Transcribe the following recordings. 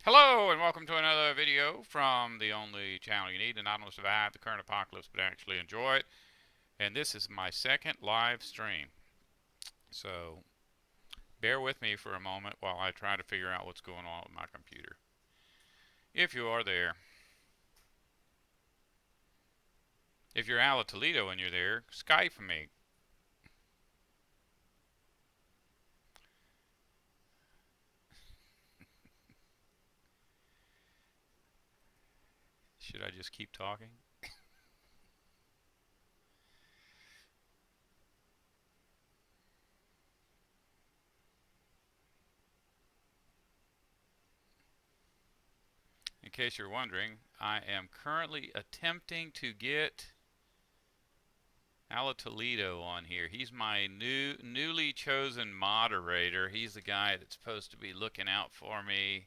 Hello and welcome to another video from the only channel you need to not only survive the current apocalypse but actually enjoy it. And this is my second live stream. So bear with me for a moment while I try to figure out what's going on with my computer. If you are there, if you're out of Toledo and you're there, Skype me. Should I just keep talking? In case you're wondering, I am currently attempting to get Ala Toledo on here. He's my newly chosen moderator. He's the guy that's supposed to be looking out for me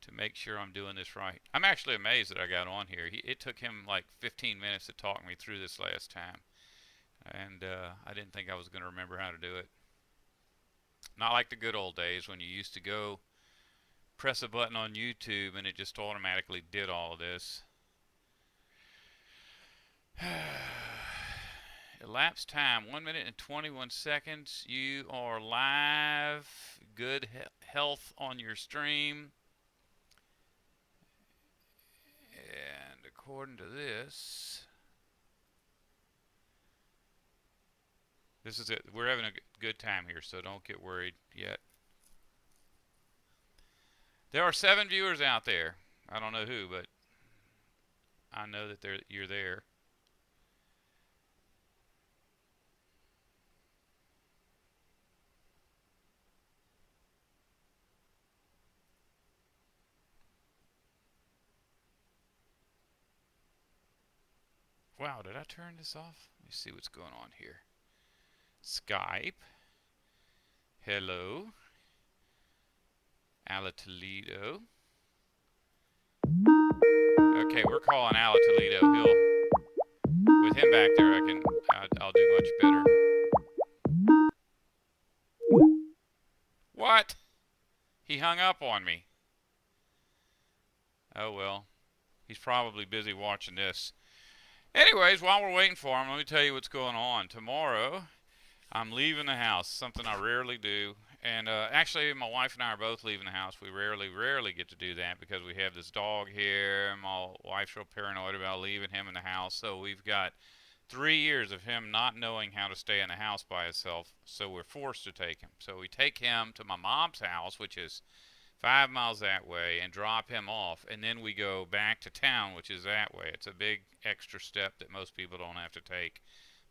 to make sure I'm doing this right. I'm actually amazed that I got on here. It took him like 15 minutes to talk me through this last time. And I didn't think I was going to remember how to do it. Not like the good old days when you used to go press a button on YouTube and it just automatically did all of this. Elapsed time 1 minute and 21 seconds. You are live. Good health on your stream. And according to this is it. We're having a good time here, so don't get worried yet. There are 7 viewers out there. I don't know who, but I know that you're there. Wow, did I turn this off? Let me see what's going on here. Skype. Hello. Ala Toledo. Okay, we're calling Ala Toledo. With him back there, I'll do much better. What? He hung up on me. Oh well, he's probably busy watching this. Anyways, while we're waiting for him, let me tell you what's going on. Tomorrow, I'm leaving the house, something I rarely do. And actually, my wife and I are both leaving the house. We rarely get to do that because we have this dog here. My wife's real paranoid about leaving him in the house. So we've got 3 years of him not knowing how to stay in the house by himself. So we're forced to take him. So we take him to my mom's house, which is 5 miles that way, and drop him off, and then we go back to town, which is that way. It's a big extra step that most people don't have to take.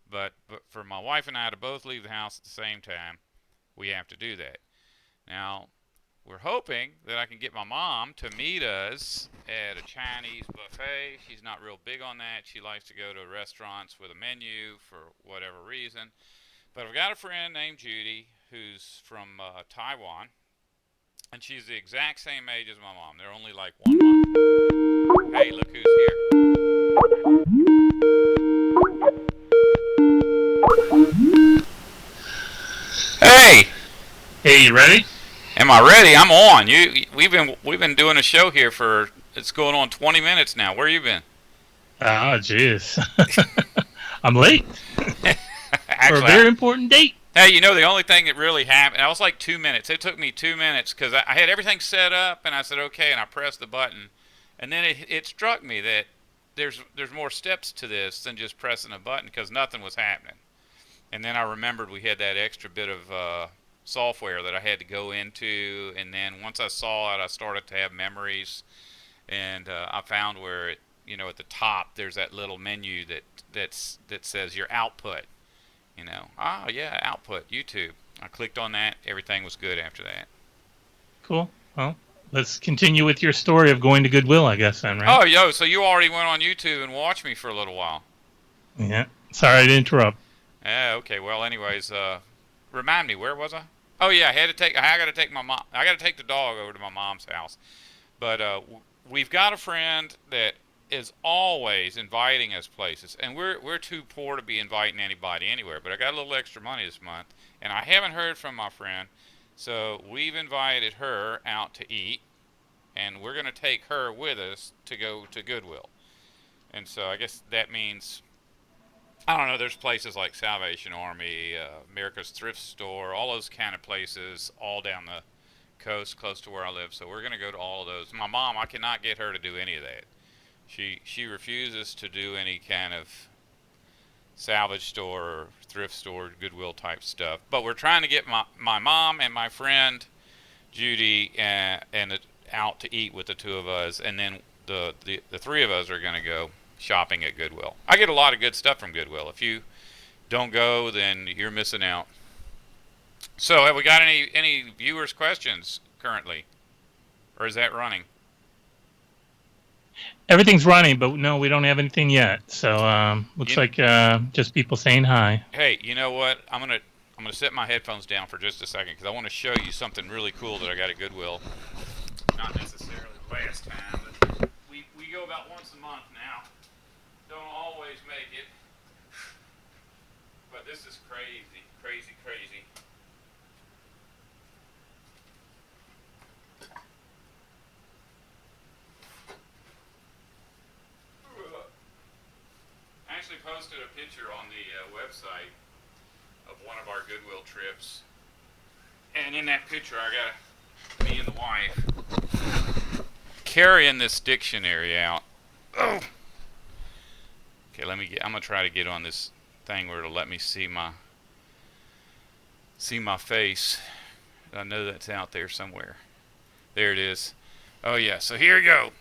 But for my wife and I to both leave the house at the same time, we have to do that. Now, we're hoping that I can get my mom to meet us at a Chinese buffet. She's not real big on that. She likes to go to restaurants with a menu for whatever reason. But I've got a friend named Judy who's from Taiwan, and she's the exact same age as my mom. They're only like 1 month. Hey, look who's here. Hey! Hey, you ready? Am I ready? I'm on. We've been doing a show here for it's going on 20 minutes now. Where you been? Oh, jeez. I'm late for a Actually, very important date. hey, the only thing that really happened, I was like 2 minutes. It took me 2 minutes because I had everything set up, and I said okay, and I pressed the button, and then it struck me that there's more steps to this than just pressing a button because nothing was happening. And then I remembered we had that extra bit of software that I had to go into, and then once I saw it, I started to have memories, and I found where at the top there's that little menu that says your output. Yeah, output, YouTube. I clicked on that. Everything was good after that. Cool. Well, let's continue with your story of going to Goodwill, I guess, then, right? Oh, so you already went on YouTube and watched me for a little while. Yeah. Sorry to interrupt. Yeah, okay. Well, anyways, remind me, where was I? Oh yeah, I got to take my mom. I got to take the dog over to my mom's house. But we've got a friend that is always inviting us places, and we're too poor to be inviting anybody anywhere. But I got a little extra money this month, and I haven't heard from my friend, so we've invited her out to eat. and we're going to take her with us to go to Goodwill. And so I guess that means, I don't know, there's places like Salvation Army, America's Thrift Store, all those kind of places, all down the coast close to where I live. So we're going to go to all of those. My mom, I cannot get her to do any of that. She refuses to do any kind of salvage store or thrift store, Goodwill type stuff. But we're trying to get my mom and my friend Judy and out to eat with the two of us, and then the three of us are going to go shopping at Goodwill. I get a lot of good stuff from Goodwill. If you don't go, then you're missing out. So, have we got any viewers' questions currently, or is that running? Everything's running, but no, we don't have anything yet. So looks You, like just people saying hi. hey, you know what? I'm gonna set my headphones down for just a second because I want to show you something really cool that I got at Goodwill. Not necessarily last time, but we go about once a month now. Don't always make it, but this is crazy, crazy, crazy. I actually posted a picture on the website of one of our Goodwill trips, and in that picture, I got me and the wife carrying this dictionary out. Oh. Okay, I'm gonna try to get on this thing where it'll let me see my face. I know that's out there somewhere. There it is. Oh yeah. So here we go.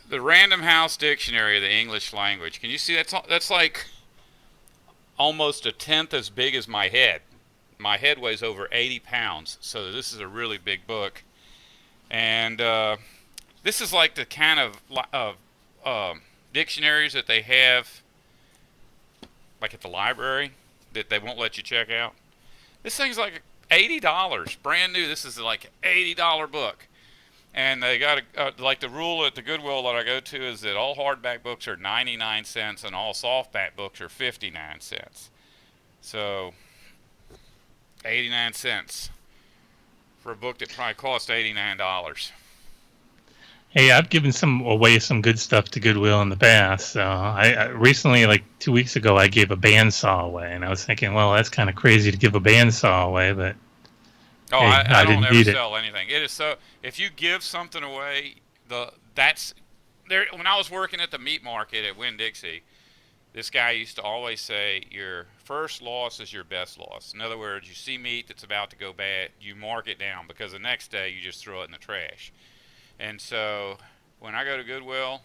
The Random House Dictionary of the English Language. Can you see that's like almost a tenth as big as my head. My head weighs over 80 pounds, so this is a really big book. And this is like the kind of dictionaries that they have, like at the library, that they won't let you check out. This thing's like $80, brand new. This is like an $80 book. And they got like the rule at the Goodwill that I go to is that all hardback books are 99 cents and all softback books are 59 cents. So 89 cents for a book that probably cost $89. Hey, I've given some good stuff to Goodwill in the past. So I recently, like 2 weeks ago, I gave a bandsaw away, and I was thinking, well, that's kind of crazy to give a bandsaw away, but Oh, hey, I I don't didn't ever need it. sell anything. It is so, if you give something away, that's there. When I was working at the meat market at Winn-Dixie, this guy used to always say, "Your first loss is your best loss." In other words, you see meat that's about to go bad, you mark it down because the next day you just throw it in the trash. And so when I go to Goodwill,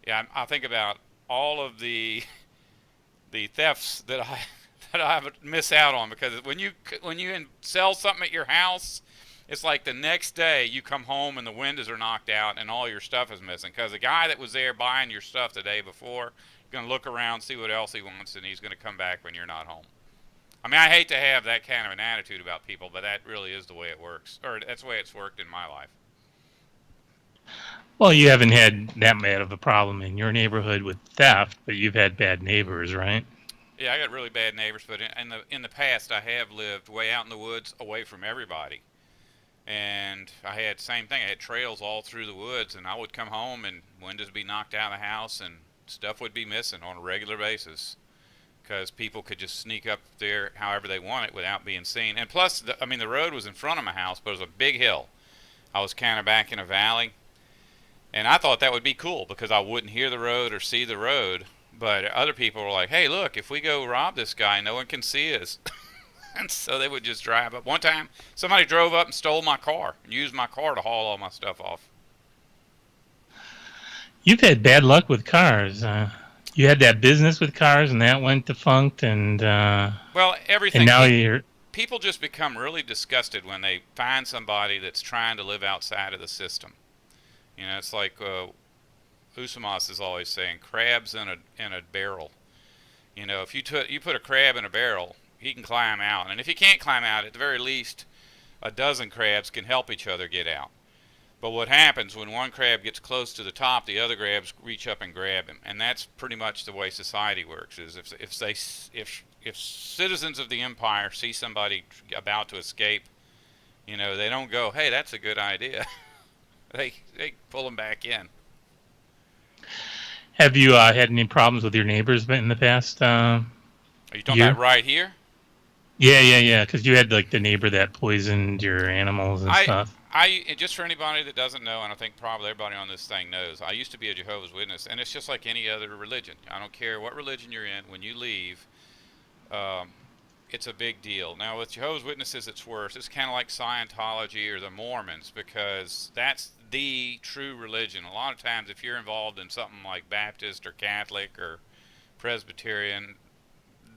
yeah, I think about all of the thefts that I that I miss out on, because when you sell something at your house, it's like the next day you come home and the windows are knocked out and all your stuff is missing because the guy that was there buying your stuff the day before is going to look around, see what else he wants, and he's going to come back when you're not home. I mean, I hate to have that kind of an attitude about people, but that really is the way it works, or that's the way it's worked in my life. Well, you haven't had that bad of a problem in your neighborhood with theft, but you've had bad neighbors, right? Yeah, I got really bad neighbors, but in the past I have lived way out in the woods, away from everybody. And I had same thing. I had trails all through the woods, and I would come home and windows would be knocked out of the house, and stuff would be missing on a regular basis because people could just sneak up there however they want it without being seen. And plus, I mean, the road was in front of my house, but it was a big hill. I was kind of back in a valley, and I thought that would be cool because I wouldn't hear the road or see the road. But other people were like, "Hey, look, if we go rob this guy, no one can see us." And so they would just drive up. One time, somebody drove up and stole my car and used my car to haul all my stuff off. You've had bad luck with cars. You had that business with cars, and that went defunct, Well, and everything. now you're. People just become really disgusted when they find somebody that's trying to live outside of the system. You know, it's like Usamas is always saying, crabs in a barrel. You know, if you put a crab in a barrel, he can climb out, and if he can't climb out, at the very least, a dozen crabs can help each other get out. But what happens when one crab gets close to the top, the other crabs reach up and grab him, and that's pretty much the way society works. Is if citizens of the empire see somebody about to escape, They don't go, "Hey, that's a good idea." They pull them back in. Have you had any problems with your neighbors in the past Are you talking about year? right here? Yeah. Because you had like the neighbor that poisoned your animals and I stuff. and just for anybody that doesn't know, and I think probably everybody on this thing knows, I used to be a Jehovah's Witness, and it's just like any other religion. I don't care what religion you're in. When you leave, um, it's a big deal. Now with Jehovah's Witnesses, it's worse. It's kind of like Scientology or the Mormons because that's the true religion. A lot of times, if you're involved in something like Baptist or Catholic or Presbyterian,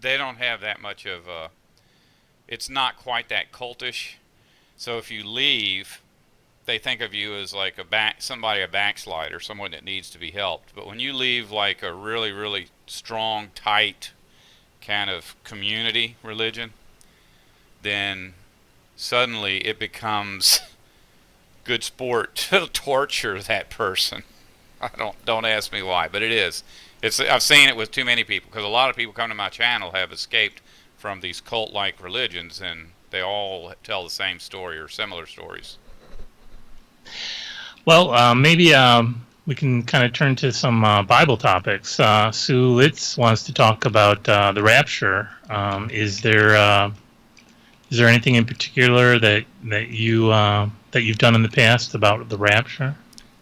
they don't have that much of a. It's not quite that cultish. So if you leave, they think of you as like a backslider, someone that needs to be helped. But when you leave like a really really strong, tight kind of community religion, then suddenly it becomes good sport to torture that person. I don't ask me why, but it is. I've seen it with too many people because a lot of people come to my channel have escaped from these cult-like religions, and they all tell the same story or similar stories. Well, maybe we can kind of turn to some Bible topics. Sue Litz wants to talk about the rapture. Is there anything in particular that you've done in the past about the rapture?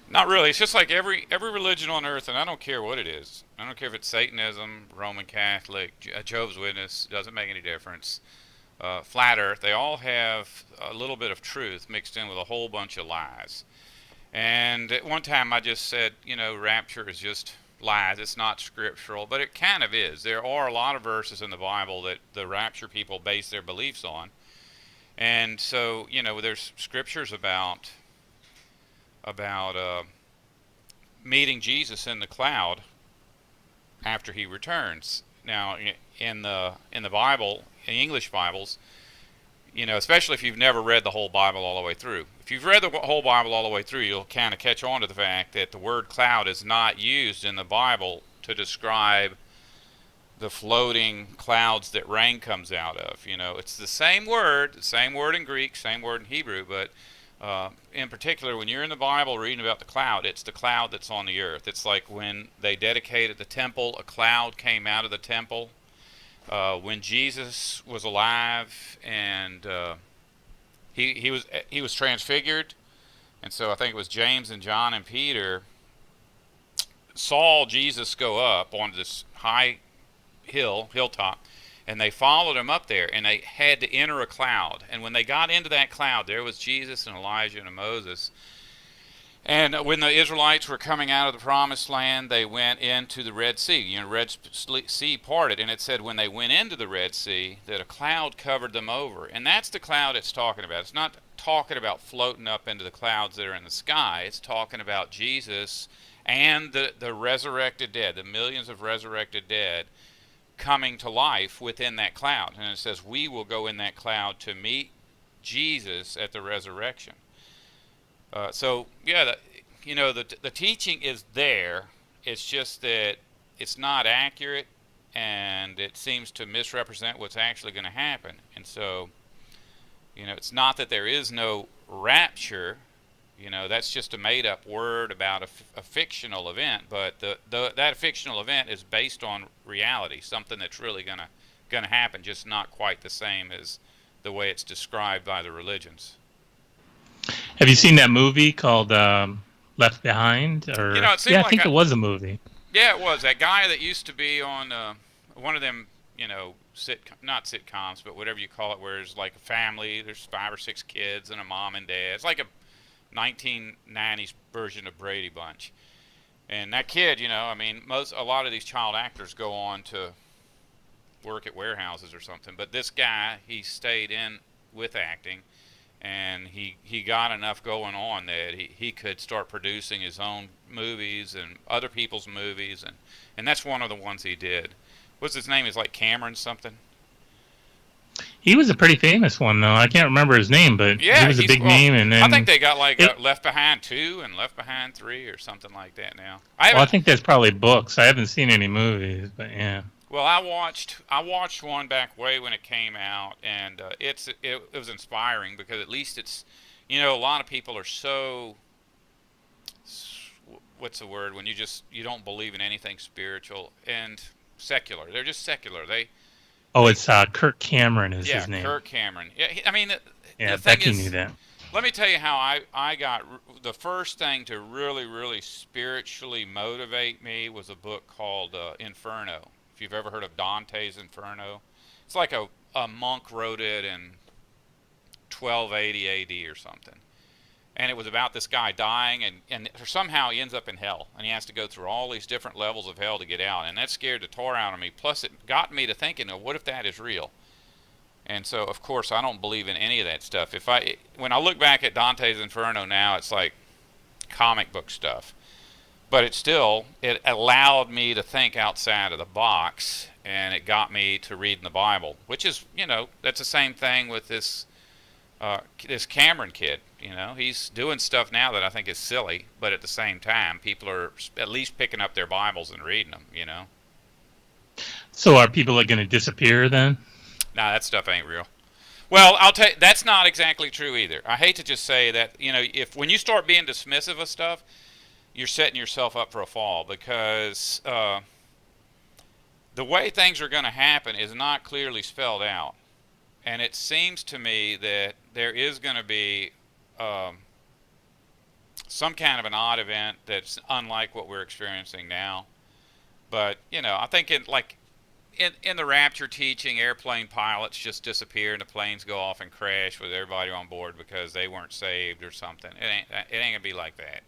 Not really. It's just like every religion on earth, and I don't care what it is. I don't care if it's Satanism, Roman Catholic, Jehovah's Witness. Doesn't make any difference. Flat Earth. They all have a little bit of truth mixed in with a whole bunch of lies. And at one time, I just said, rapture is just lies. It's not scriptural, but it kind of is. There are a lot of verses in the Bible that the rapture people base their beliefs on, and so there's scriptures about meeting Jesus in the cloud after he returns. Now, in the Bible, in English Bibles, especially if you've never read the whole Bible all the way through. If you've read the whole Bible all the way through, you'll kind of catch on to the fact that the word cloud is not used in the Bible to describe the floating clouds that rain comes out of. It's the same word in Greek, same word in Hebrew, but in particular, when you're in the Bible reading about the cloud, it's the cloud that's on the earth. It's like when they dedicated the temple, a cloud came out of the temple. When Jesus was alive and he was transfigured, and so I think it was James and John and Peter saw Jesus go up onto this high hilltop, and they followed him up there, and they had to enter a cloud. And when they got into that cloud, there was Jesus and Elijah and Moses. And when the Israelites were coming out of the promised land, they went into the Red Sea. Red Sea parted, and it said when they went into the Red Sea that a cloud covered them over. And that's the cloud it's talking about. It's not talking about floating up into the clouds that are in the sky. It's talking about Jesus and the resurrected dead, the millions of resurrected dead coming to life within that cloud. And it says we will go in that cloud to meet Jesus at the resurrection. So yeah, the teaching is there. It's just that it's not accurate, and it seems to misrepresent what's actually going to happen. And so, it's not that there is no rapture. That's just a made-up word about a fictional event. But that fictional event is based on reality, something that's really gonna happen, just not quite the same as the way it's described by the religions. Have you seen that movie called Left Behind? It seemed Yeah, I like think it was a movie. yeah, it was that guy that used to be on one of them, not sitcoms, but whatever you call it, where there's like a family, there's 5 or 6 kids and a mom and dad. It's like a 1990s version of Brady Bunch. And that kid, a lot of these child actors go on to work at warehouses or something. But this guy, he stayed in with acting, and he got enough going on that he could start producing his own movies and other people's movies, and that's one of the ones he did. What's his name? Is like Cameron something. He was a pretty famous one, though. I can't remember his name, but he Yeah, was a big name. And I think then, they got like it, Left Behind 2 and Left Behind 3 or something like that now. well, I think that's probably books. I haven't seen any movies, but yeah. Well, I watched one back way when it came out, and it was inspiring because at least it's, a lot of people are so, what's the word, when you don't believe in anything spiritual and secular. They're just secular. Oh, They it's Kirk Cameron is Yeah, his name. Kirk Cameron. Yeah, I mean the Yeah, thing Becky knew is, that. let me tell you how I got the first thing to really really spiritually motivate me was a book called Inferno. If you've ever heard of Dante's Inferno, it's like a monk wrote it in 1280 AD or something. And it was about this guy dying, and somehow he ends up in hell, and he has to go through all these different levels of hell to get out, and that scared the tar out of me. Plus, it got me to thinking, what if that is real? And so, of course, I don't believe in any of that stuff. When I look back at Dante's Inferno now, it's like comic book stuff. But it allowed me to think outside of the box, and it got me to reading the Bible, which is, that's the same thing with this Cameron kid. He's doing stuff now that I think is silly, but at the same time, people are at least picking up their Bibles and reading them. So are people going to disappear then? Nah, that stuff ain't real. Well, I'll tell you, that's not exactly true either. I hate to just say that, if when you start being dismissive of stuff, you're setting yourself up for a fall because the way things are going to happen is not clearly spelled out. And it seems to me that there is going to be um, some kind of an odd event that's unlike what we're experiencing now. But, I think in the rapture teaching, airplane pilots just disappear and the planes go off and crash with everybody on board because they weren't saved or something. It ain't gonna be like that.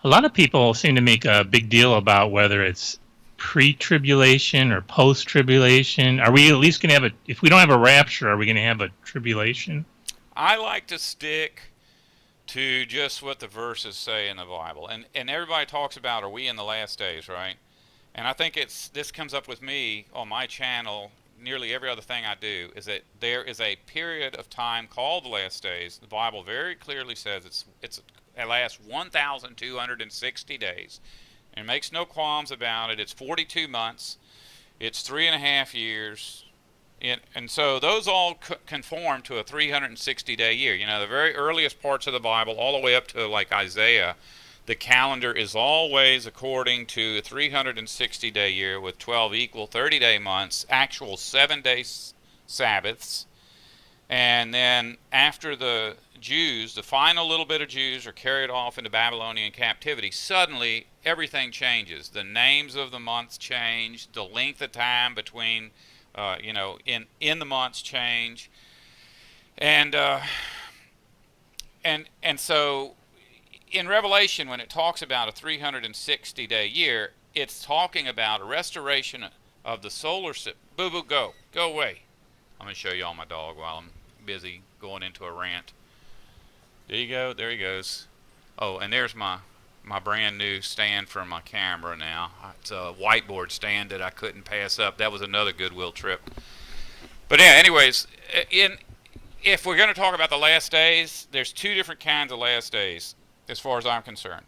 A lot of people seem to make a big deal about whether it's pre-tribulation or post-tribulation. Are we at least going to have if we don't have a rapture, are we going to have a tribulation? I like to stick to just what the verses say in the Bible, and everybody talks about, are we in the last days, right? And I think this comes up with me on my channel. Nearly every other thing I do is that there is a period of time called the last days. The Bible very clearly says it lasts 1,260 days, and makes no qualms about it. It's 42 months. It's 3.5 years. And so those all conform to a 360-day year. The very earliest parts of the Bible, all the way up to like Isaiah, the calendar is always according to a 360-day year with 12 equal 30-day months, actual 7-day Sabbaths. And then after the Jews, the final little bit of Jews are carried off into Babylonian captivity, suddenly everything changes. The names of the months change, the length of time between, in the months change. And, and so in Revelation, when it talks about a 360-day year, it's talking about a restoration of the solar system. Boo boo, go away. I'm going to show you all my dog while I'm busy going into a rant. There you go. There he goes. Oh, and there's my brand new stand for my camera now. It's a whiteboard stand that I couldn't pass up. That was another Goodwill trip. But yeah, anyways, if we're going to talk about the last days, there's two different kinds of last days as far as I'm concerned.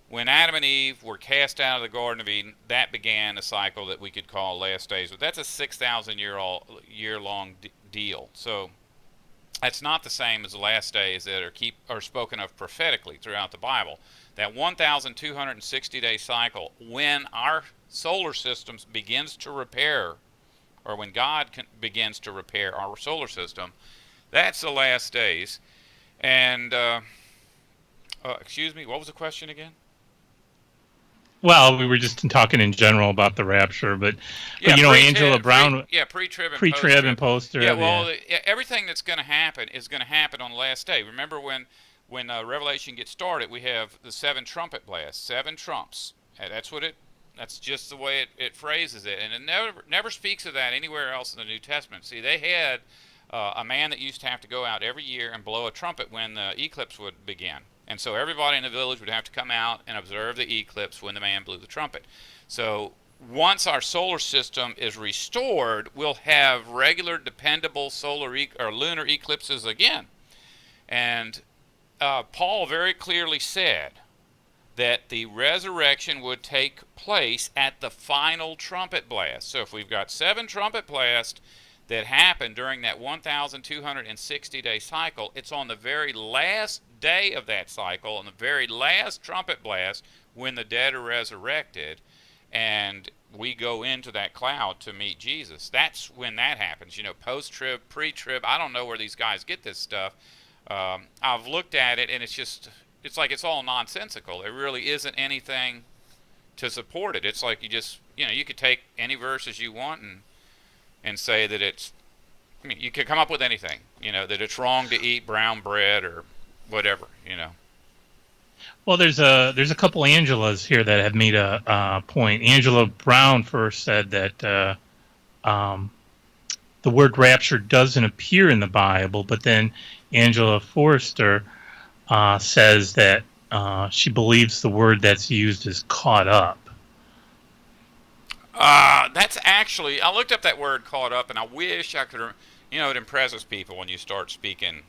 When Adam and Eve were cast out of the Garden of Eden, that began a cycle that we could call last days. But that's a 6,000 year long deal. So that's not the same as the last days that are spoken of prophetically throughout the Bible. That 1,260-day cycle, when our solar system begins to repair, or when God begins to repair our solar system, that's the last days. And excuse me, what was the question again? Well, we were just talking in general about the rapture, but Yeah, Angela Brown, pre-trib and pre-trib and post-trib. Yeah, post-trib, yeah. well, everything that's going to happen is going to happen on the last day. Remember when Revelation gets started, we have the seven trumpet blasts, seven trumps. That's just the way it phrases it, and it never speaks of that anywhere else in the New Testament. See, they had a man that used to have to go out every year and blow a trumpet when the eclipse would begin. And so everybody in the village would have to come out and observe the eclipse when the man blew the trumpet. So once our solar system is restored, we'll have regular, dependable solar or lunar eclipses again. And Paul very clearly said that the resurrection would take place at the final trumpet blast. So if we've got 7 trumpet blasts that happen during that 1,260-day cycle, it's on the very last day of that cycle, on the very last trumpet blast, when the dead are resurrected, and we go into that cloud to meet Jesus. That's when that happens. Post-trib, pre-trib. I don't know where these guys get this stuff. I've looked at it, and it's like it's all nonsensical. There really isn't anything to support it. It's like you could take any verses you want and say that you could come up with anything, that it's wrong to eat brown bread or whatever. Well, there's a couple Angelas here that have made a point. Angela Brown first said that um, the word rapture doesn't appear in the Bible, but then Angela Forrester says that she believes the word that's used is caught up. That's actually, I looked up that word caught up, and I wish I could, it impresses people when you start speaking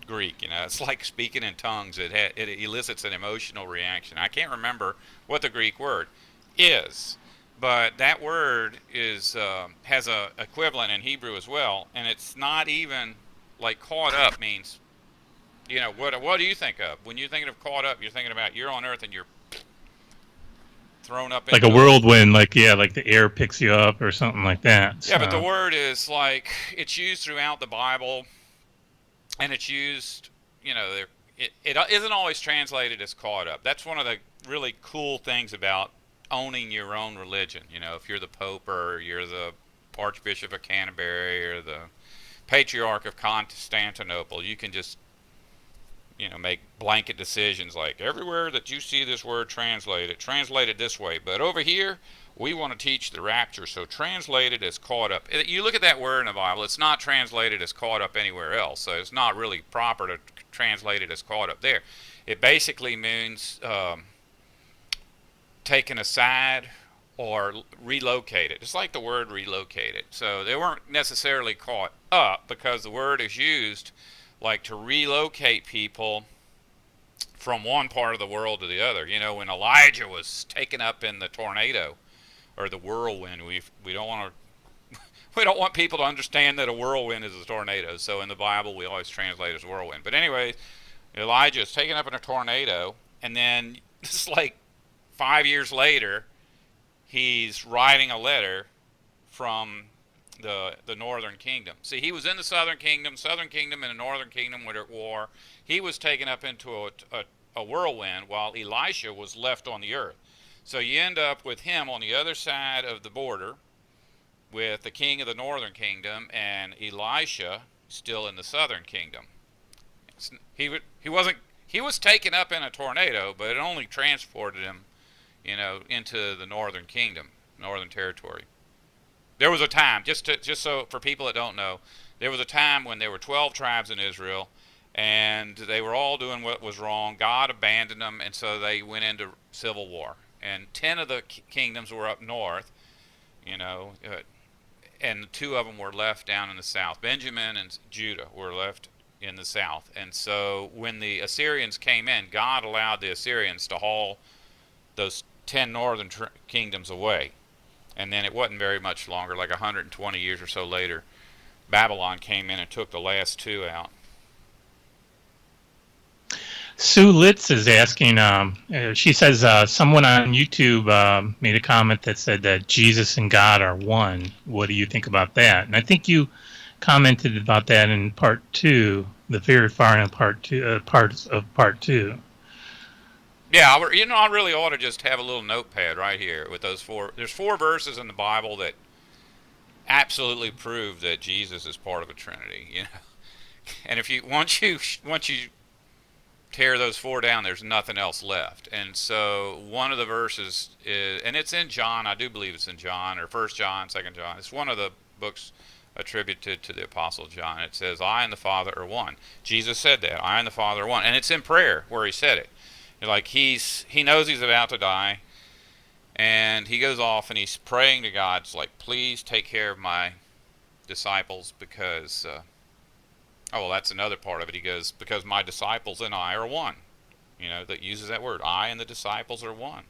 Greek. It's like speaking in tongues. It elicits an emotional reaction. I can't remember what the Greek word is, but that word has a equivalent in Hebrew as well, and it's not even like caught up means. What do you think of when you're thinking of caught up? You're thinking about you're on Earth and you're thrown up Like a into the. whirlwind, like the air picks you up or something like that. Yeah, but the So, word is like it's used throughout the Bible, and it's used. It isn't always translated as caught up. That's one of the really cool things about owning your own religion. If you're the Pope or you're the Archbishop of Canterbury or the Patriarch of Constantinople, you can just make blanket decisions like everywhere that you see this word translate it this way. But over here, we want to teach the rapture, so translate it as caught up. You look at that word in the Bible, it's not translated as caught up anywhere else, so it's not really proper to translate it as caught up there. It basically means taken aside or relocated. It's like the word relocated. So they weren't necessarily caught up because the word is used like to relocate people from one part of the world to the other. When Elijah was taken up in the tornado or the whirlwind, we don't want to we don't want people to understand that a whirlwind is a tornado. So in the Bible, we always translate it as whirlwind. But anyway, Elijah is taken up in a tornado, and then it's like 5 years later, he's writing a letter from the northern kingdom. See, he was in the southern kingdom and the northern kingdom were at war. He was taken up into a whirlwind while Elisha was left on the earth. So you end up with him on the other side of the border with the king of the northern kingdom and Elisha still in the southern kingdom. He was taken up in a tornado, but it only transported him, into the northern kingdom, northern territory. There was a time, just so for people that don't know, there was a time when there were 12 tribes in Israel, and they were all doing what was wrong. God abandoned them, and so they went into civil war. And 10 of the kingdoms were up north, and 2 of them were left down in the south. Benjamin and Judah were left in the south. And so when the Assyrians came in, God allowed the Assyrians to haul those 10 northern kingdoms away. And then it wasn't very much longer, like 120 years or so later, Babylon came in and took the last 2 out. Sue Litz is asking, she says someone on YouTube made a comment that said that Jesus and God are one. What do you think about that? And I think you commented about that in part 2, the very far in parts of part 2. Yeah, I really ought to just have a little notepad right here with those 4. There's 4 verses in the Bible that absolutely prove that Jesus is part of a Trinity. And if once you tear those 4 down, there's nothing else left. And so one of the verses is, and it's in John. I do believe it's in John or 1 John, 2 John. It's one of the books attributed to the Apostle John. It says, "I and the Father are one." Jesus said that, "I and the Father are one," and it's in prayer where he said it. Like he knows he's about to die, and he goes off and he's praying to God. It's like, please take care of my disciples because, that's another part of it. He goes, because my disciples and I are one. that uses that word. I and the disciples are one.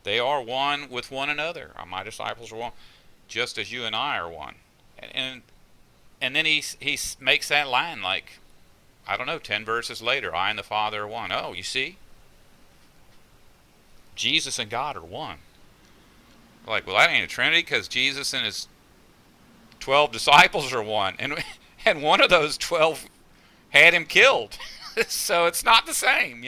They are one with one another. My disciples are one, just as you and I are one. And and then he makes that line like, I don't know, 10 verses later, I and the Father are one. Oh, you see, Jesus and God are one. Like, well, that ain't a Trinity because Jesus and his 12 disciples are one, and one of those 12 had him killed. So it's not the same.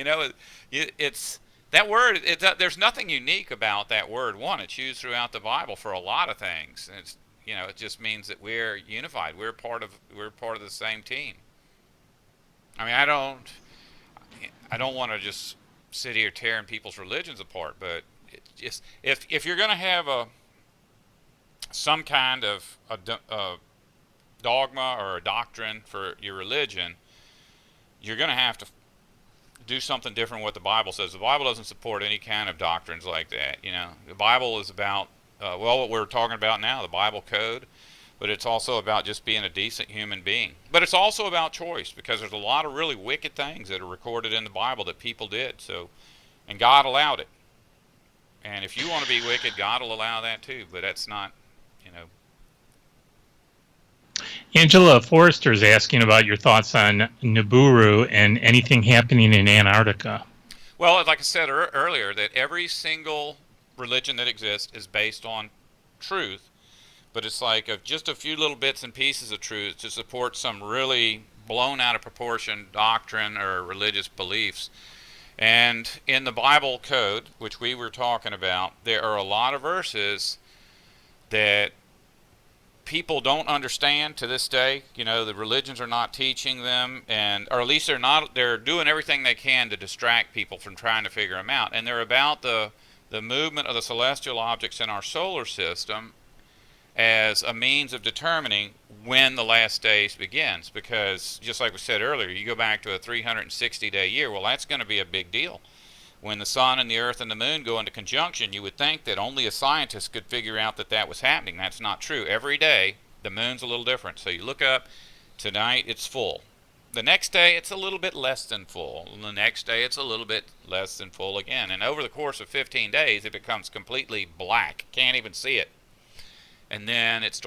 It's that word. There's nothing unique about that word one. It's used throughout the Bible for a lot of things. It just means that we're unified. We're part of the same team. I mean, I don't want to just sit here tearing people's religions apart, but just if you're going to have some kind of a dogma or a doctrine for your religion, you're going to have to do something different what the Bible says. The Bible doesn't support any kind of doctrines like that. The Bible is about what we're talking about now, the Bible code, but it's also about just being a decent human being. But it's also about choice, because there's a lot of really wicked things that are recorded in the Bible that people did. And God allowed it. And if you want to be wicked, God will allow that too. But that's not, you know. Angela Forrester is asking about your thoughts on Nibiru and anything happening in Antarctica. Well, like I said earlier, that every single religion that exists is based on truth, but it's like just a few little bits and pieces of truth to support some really blown out of proportion doctrine or religious beliefs. And in the Bible code, which we were talking about, there are a lot of verses that people don't understand to this day. The religions are not teaching them, or at least they're doing everything they can to distract people from trying to figure them out. And they're about the movement of the celestial objects in our solar system as a means of determining when the last days begins. Because just like we said earlier, you go back to a 360-day year, well, that's going to be a big deal. When the sun and the earth and the moon go into conjunction, you would think that only a scientist could figure out that was happening. That's not true. Every day, the moon's a little different. So you look up, tonight it's full. The next day, it's a little bit less than full. And the next day, it's a little bit less than full again. And over the course of 15 days, it becomes completely black. Can't even see it. And then it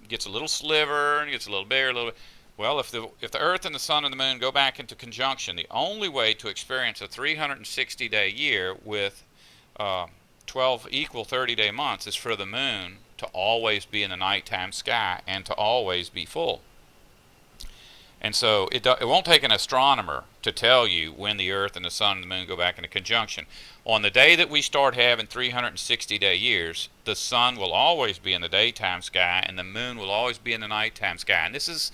gets a little sliver, and gets a little bigger, a little bit. Well, if the Earth and the Sun and the Moon go back into conjunction, the only way to experience a 360-day year with 12 equal 30-day months is for the Moon to always be in the nighttime sky and to always be full. And so it won't take an astronomer to tell you when the Earth and the Sun and the Moon go back into conjunction. On the day that we start having 360-day years, the Sun will always be in the daytime sky and the Moon will always be in the nighttime sky. And this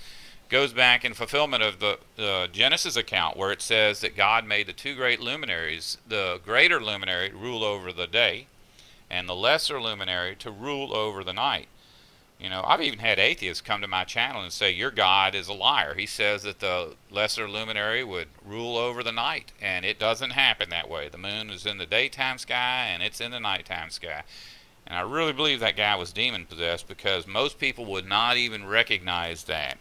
goes back in fulfillment of the Genesis account, where it says that God made the two great luminaries, the greater luminary to rule over the day and the lesser luminary to rule over the night. I've even had atheists come to my channel and say, your God is a liar. He says that the lesser luminary would rule over the night, and it doesn't happen that way. The moon is in the daytime sky, and it's in the nighttime sky. And I really believe that guy was demon-possessed, because most people would not even recognize that.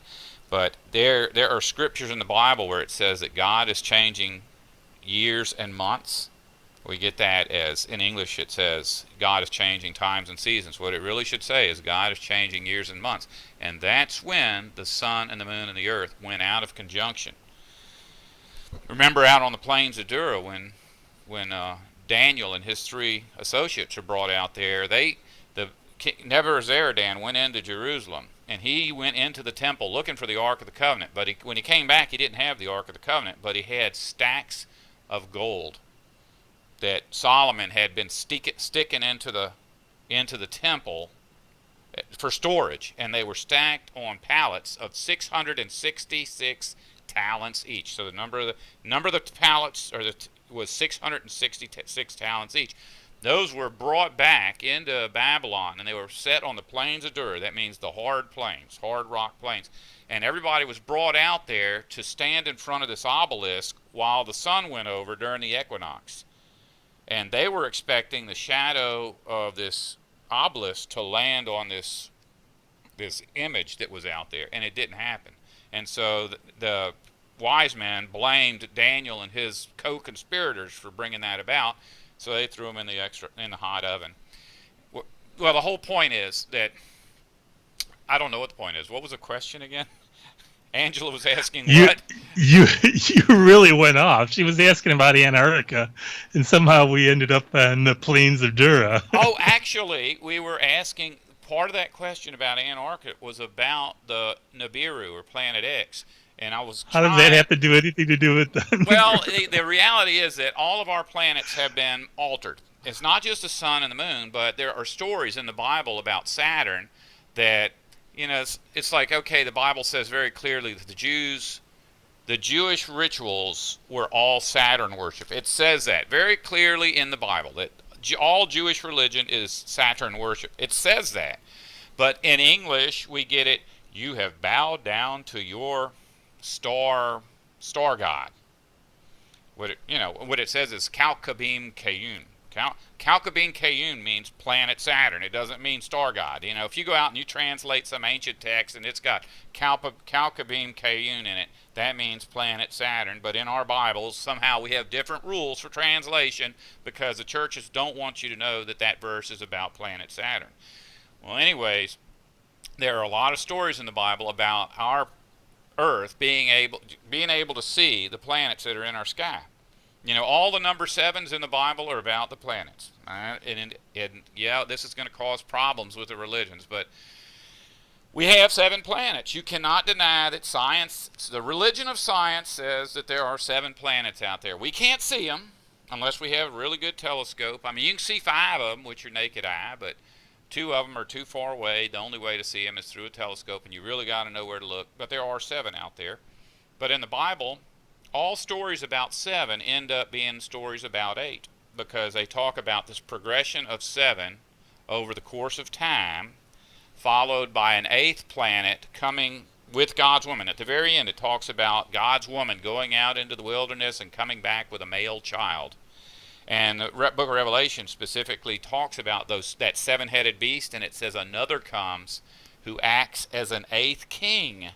But there are scriptures in the Bible where it says that God is changing years and months. We get that as, in English it says, God is changing times and seasons. What it really should say is God is changing years and months. And that's when the sun and the moon and the earth went out of conjunction. Remember out on the plains of Dura when Daniel and his three associates are brought out there, Nebuzaradan went into Jerusalem, and he went into the temple looking for the Ark of the Covenant. But when he came back, he didn't have the Ark of the Covenant, but he had stacks of gold that Solomon had been sticking into the temple for storage, and they were stacked on pallets of 666 talents each. So the number of the pallets was 666 talents each. Those were brought back into Babylon, and they were set on the plains of Dura. That means the hard rock plains. And everybody was brought out there to stand in front of this obelisk while the sun went over during the equinox. And they were expecting the shadow of this obelisk to land on this image that was out there, and it didn't happen. And so the wise men blamed Daniel and his co-conspirators for bringing that about, so they threw him in the hot oven. Well, the whole point is that I don't know what the point is. What was the question again? Angela was asking You what? you really went off. She was asking about Antarctica, and somehow we ended up on the plains of Dura. Oh, actually, we were asking part of that question about Antarctica was about the Nibiru or Planet X, and I was How does that trying. have to do anything to do with Well, the? the reality is that all of our planets have been altered. It's not just the sun and the moon, but there are stories in the Bible about Saturn that, it's like, okay, the Bible says very clearly that the Jewish rituals were all Saturn worship. It says that very clearly in the Bible that all Jewish religion is Saturn worship. It says that. But in English, we get it, you have bowed down to your star god. What it says is Kalkabim Kayun. Kalkabim Kayun means planet Saturn. It doesn't mean star god. If you go out and you translate some ancient text and it's got Kalkabim Kayun in it, that means planet Saturn. But in our Bibles, somehow we have different rules for translation because the churches don't want you to know that that verse is about planet Saturn. Well, anyways, there are a lot of stories in the Bible about our Earth being able to see the planets that are in our sky. All the number sevens in the Bible are about the planets. And yeah, this is going to cause problems with the religions, but we have 7 planets. You cannot deny that science, the religion of science, says that there are 7 planets out there. We can't see them unless we have a really good telescope. I mean, you can see 5 of them with your naked eye, but 2 of them are too far away. The only way to see them is through a telescope, and you really got to know where to look. But there are 7 out there. But in the Bible, all stories about 7 end up being stories about 8 because they talk about this progression of 7 over the course of time, followed by an 8th planet coming with God's woman. At the very end, it talks about God's woman going out into the wilderness and coming back with a male child. And the book of Revelation specifically talks about that 7-headed beast, and it says another comes who acts as an 8th king.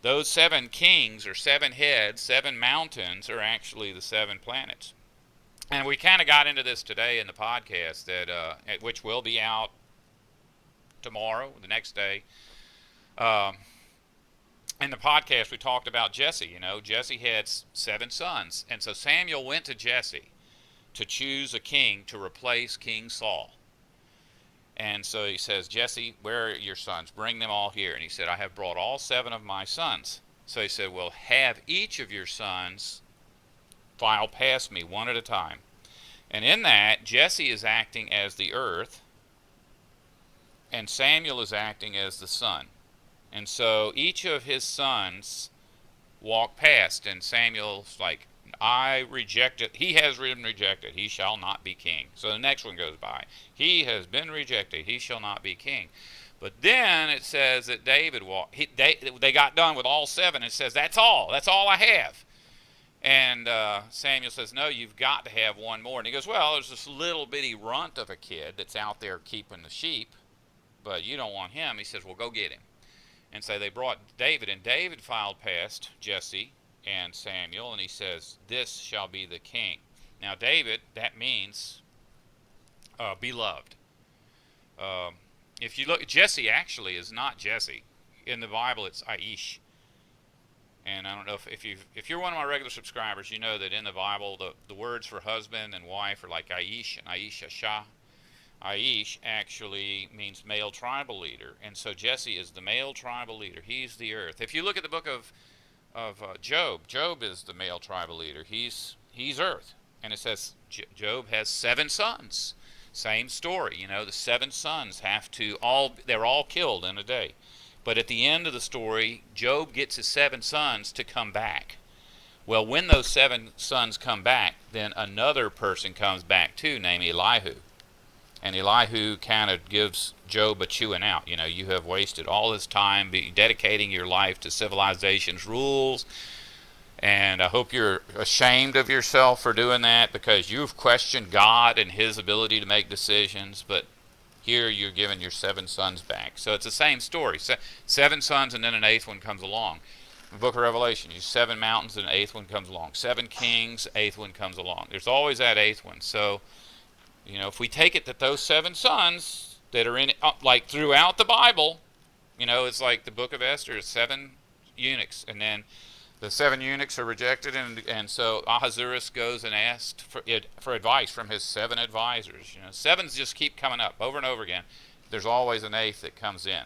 Those 7 kings or 7 heads, 7 mountains are actually the 7 planets. And we kind of got into this today in the podcast, which will be out tomorrow, the next day. In the podcast, we talked about Jesse. Jesse had 7 sons. And so Samuel went to Jesse to choose a king to replace King Saul. And so he says, Jesse, where are your sons? Bring them all here. And he said, I have brought all 7 of my sons. So he said, well, have each of your sons file past me one at a time. And in that, Jesse is acting as the earth, and Samuel is acting as the sun. And so each of his sons walk past, and Samuel's like, I reject it. He has been rejected. He shall not be king. So the next one goes by. He has been rejected. He shall not be king. But then it says that David walked. They got done with all 7. It says, that's all. That's all I have. And Samuel says, no, you've got to have one more. And he goes, well, there's this little bitty runt of a kid that's out there keeping the sheep, but you don't want him. He says, well, go get him. And so they brought David, and David filed past Jesse and Samuel, and he says, this shall be the king. Now, David, that means beloved. If you look, Jesse actually is not Jesse. In the Bible, it's Aish. And I don't know if you're one of my regular subscribers, you know that in the Bible, the words for husband and wife are like Aish and Aisha Shah. Aish actually means male tribal leader, and so Jesse is the male tribal leader. He's the earth. If you look at the book of Job, Job is the male tribal leader. He's earth, and it says Job has 7 sons. Same story, the 7 sons they're all killed in a day. But at the end of the story, Job gets his 7 sons to come back. Well, when those 7 sons come back, then another person comes back too, named Elihu. And Elihu kind of gives Job a chewing out. You have wasted all this time dedicating your life to civilization's rules, and I hope you're ashamed of yourself for doing that because you've questioned God and his ability to make decisions, but here you're giving your 7 sons back. So it's the same story. 7 sons and then an 8th one comes along. The book of Revelation, you 7 mountains and the eighth one comes along. 7 kings, eighth one comes along. There's always that eighth one. So, if we take it that those 7 sons that are in, like throughout the Bible, it's like the book of Esther is 7 eunuchs, and then the 7 eunuchs are rejected, and so Ahasuerus goes and asks for advice from his 7 advisors. Sevens just keep coming up over and over again. There's always an eighth that comes in.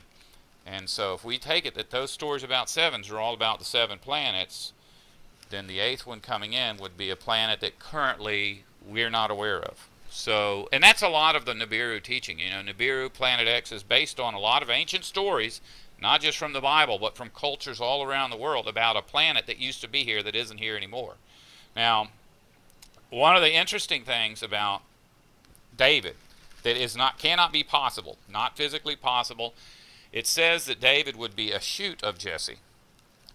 And so if we take it that those stories about sevens are all about the 7 planets, then the eighth one coming in would be a planet that currently we're not aware of. So, and that's a lot of the Nibiru teaching. Nibiru, Planet X, is based on a lot of ancient stories, not just from the Bible, but from cultures all around the world about a planet that used to be here that isn't here anymore. Now, one of the interesting things about David that cannot be possible, not physically possible, it says that David would be a shoot of Jesse.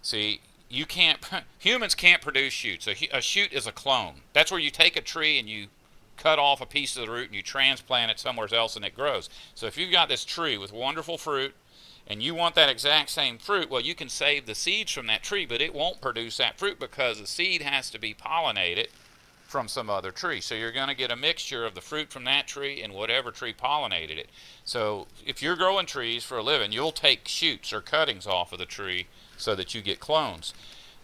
See, humans can't produce shoots. A shoot is a clone. That's where you take a tree and you cut off a piece of the root and you transplant it somewhere else and it grows. So if you've got this tree with wonderful fruit and you want that exact same fruit, well, you can save the seeds from that tree, but it won't produce that fruit because the seed has to be pollinated from some other tree. So you're going to get a mixture of the fruit from that tree and whatever tree pollinated it. So if you're growing trees for a living, you'll take shoots or cuttings off of the tree so that you get clones.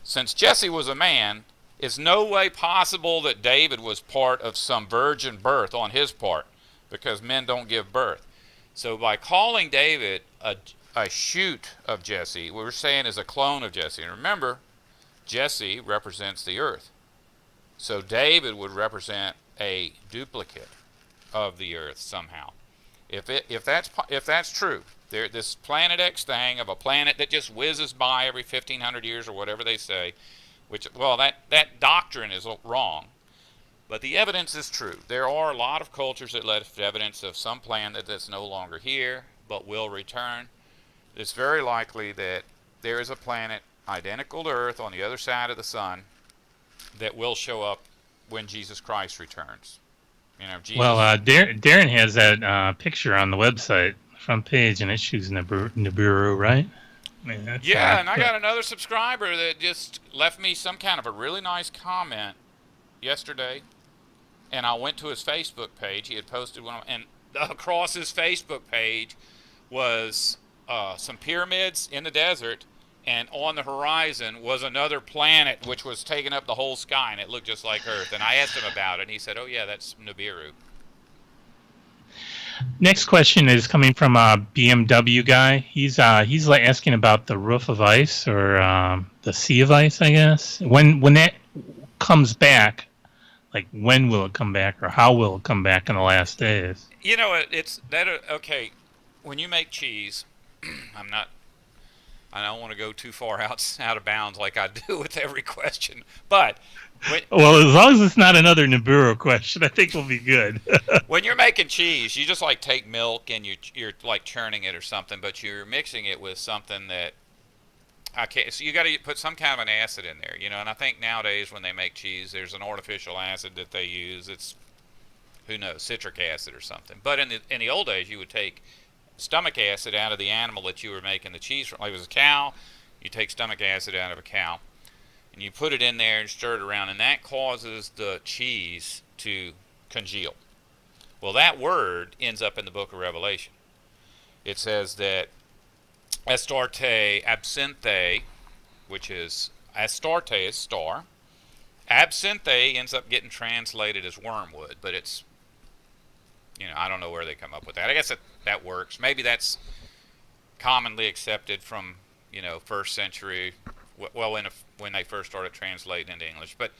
Since Jesse was a man, it's no way possible that David was part of some virgin birth on his part, because men don't give birth. So by calling David a shoot of Jesse, what we're saying is a clone of Jesse. And remember, Jesse represents the earth. So David would represent a duplicate of the earth somehow. If that's true, this Planet X thing of a planet that just whizzes by every 1,500 years or whatever they say, that doctrine is wrong. But the evidence is true. There are a lot of cultures that left evidence of some planet that's no longer here but will return. It's very likely that there is a planet identical to Earth on the other side of the sun that will show up when Jesus Christ returns. Jesus. Well, Darren has that picture on the website, front page, and it shows Nibiru, right? I mean, yeah, and I got another subscriber that just left me some kind of a really nice comment yesterday, and I went to his Facebook page. He had posted one, and across his Facebook page was some pyramids in the desert, and on the horizon was another planet which was taking up the whole sky, and it looked just like Earth. And I asked him about it, and he said, "Oh yeah, that's Nibiru." Next question is coming from a BMW guy. He's asking about the roof of ice, or the sea of ice, I guess. When that comes back, like when will it come back, or how will it come back in the last days? It's that. Okay, when you make cheese, I don't want to go too far out of bounds like I do with every question, but well, as long as it's not another Nibiru question, I think we'll be good. When you're making cheese, you just like take milk and you're like churning it or something, but you're mixing it with something that so you got to put some kind of an acid in there, And I think nowadays when they make cheese, there's an artificial acid that they use. It's, who knows, citric acid or something. But in the old days, you would take stomach acid out of the animal that you were making the cheese from. Like it was a cow, you take stomach acid out of a cow, and you put it in there and stir it around, and that causes the cheese to congeal. Well, that word ends up in the book of Revelation. It says that Astarte absinthe, which is Astarte is star. Absinthe ends up getting translated as wormwood, but it's, I don't know where they come up with that. I guess that works. Maybe that's commonly accepted from, first century, well, when they first started translating into English. But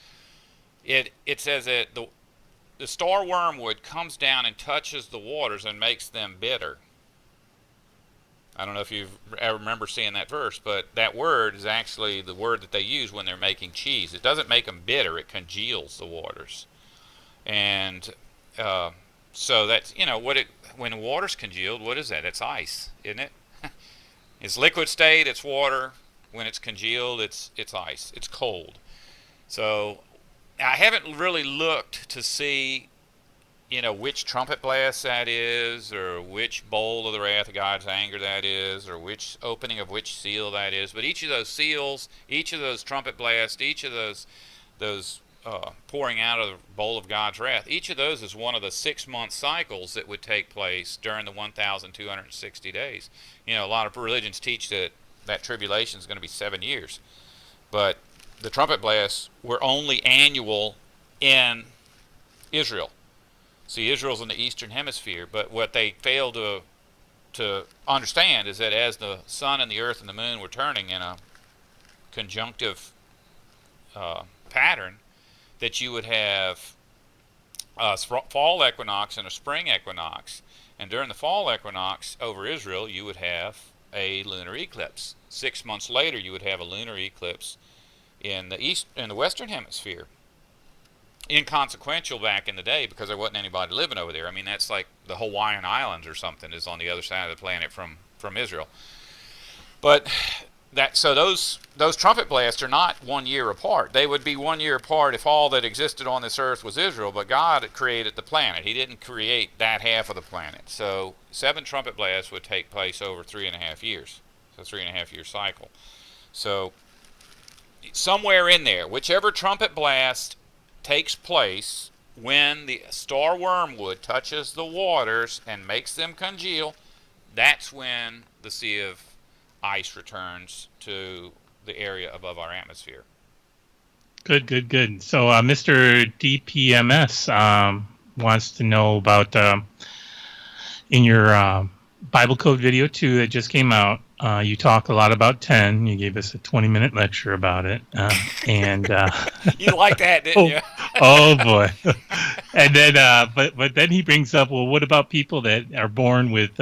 it says that the star wormwood comes down and touches the waters and makes them bitter. I don't know if you ever remember seeing that verse, but that word is actually the word that they use when they're making cheese. It doesn't make them bitter; it congeals the waters. And so that's when water's congealed, what is that? It's ice, isn't it? It's liquid state, it's water. When it's congealed, it's ice. It's cold. So I haven't really looked to see which trumpet blast that is, or which bowl of the wrath of God's anger that is, or which opening of which seal that is. But each of those seals, each of those trumpet blasts, each of those pouring out of the bowl of God's wrath, each of those is one of the 6-month cycles that would take place during the 1,260 days. A lot of religions teach that tribulation is going to be 7 years, but the trumpet blasts were only annual in Israel. See, Israel's in the eastern hemisphere, but what they fail to understand is that as the sun and the earth and the moon were turning in a conjunctive pattern, that you would have a fall equinox and a spring equinox. And during the fall equinox over Israel, you would have a lunar eclipse. 6 months later, you would have a lunar eclipse in the western hemisphere. Inconsequential back in the day because there wasn't anybody living over there. I mean, that's like the Hawaiian Islands or something is on the other side of the planet from Israel. But those trumpet blasts are not 1 year apart. They would be 1 year apart if all that existed on this earth was Israel, but God had created the planet. He didn't create that half of the planet. So 7 trumpet blasts would take place over 3.5 years. So 3.5 year cycle. So somewhere in there, whichever trumpet blast takes place when the star wormwood touches the waters and makes them congeal, that's when the sea of ice returns to the area above our atmosphere. Good, good, good. So Mr. DPMS wants to know about in your Bible Code video too that just came out. You talk a lot about 10. You gave us a 20-minute lecture about it, and you liked that, didn't you? Oh boy! And then, but then he brings up, well, what about people that are born with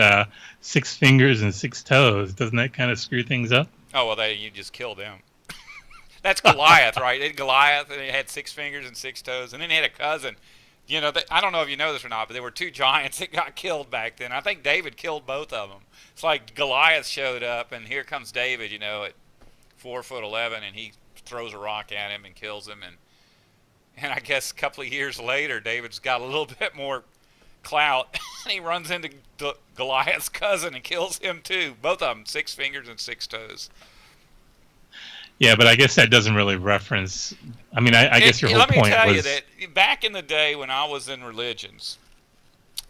6 fingers and 6 toes? Doesn't that kind of screw things up? Oh well, you just kill them. That's Goliath, right? Goliath, and he had 6 fingers and 6 toes, and then he had a cousin. I don't know if you know this or not, but there were 2 giants that got killed back then. I think David killed both of them. It's like Goliath showed up, and here comes David, at 4'11", and he throws a rock at him and kills him. And I guess a couple of years later, David's got a little bit more clout, and he runs into Goliath's cousin and kills him too. Both of them, 6 fingers and 6 toes. Yeah, but I guess that doesn't really reference. I mean, I guess your whole point was. Let me tell you that back in the day when I was in religions,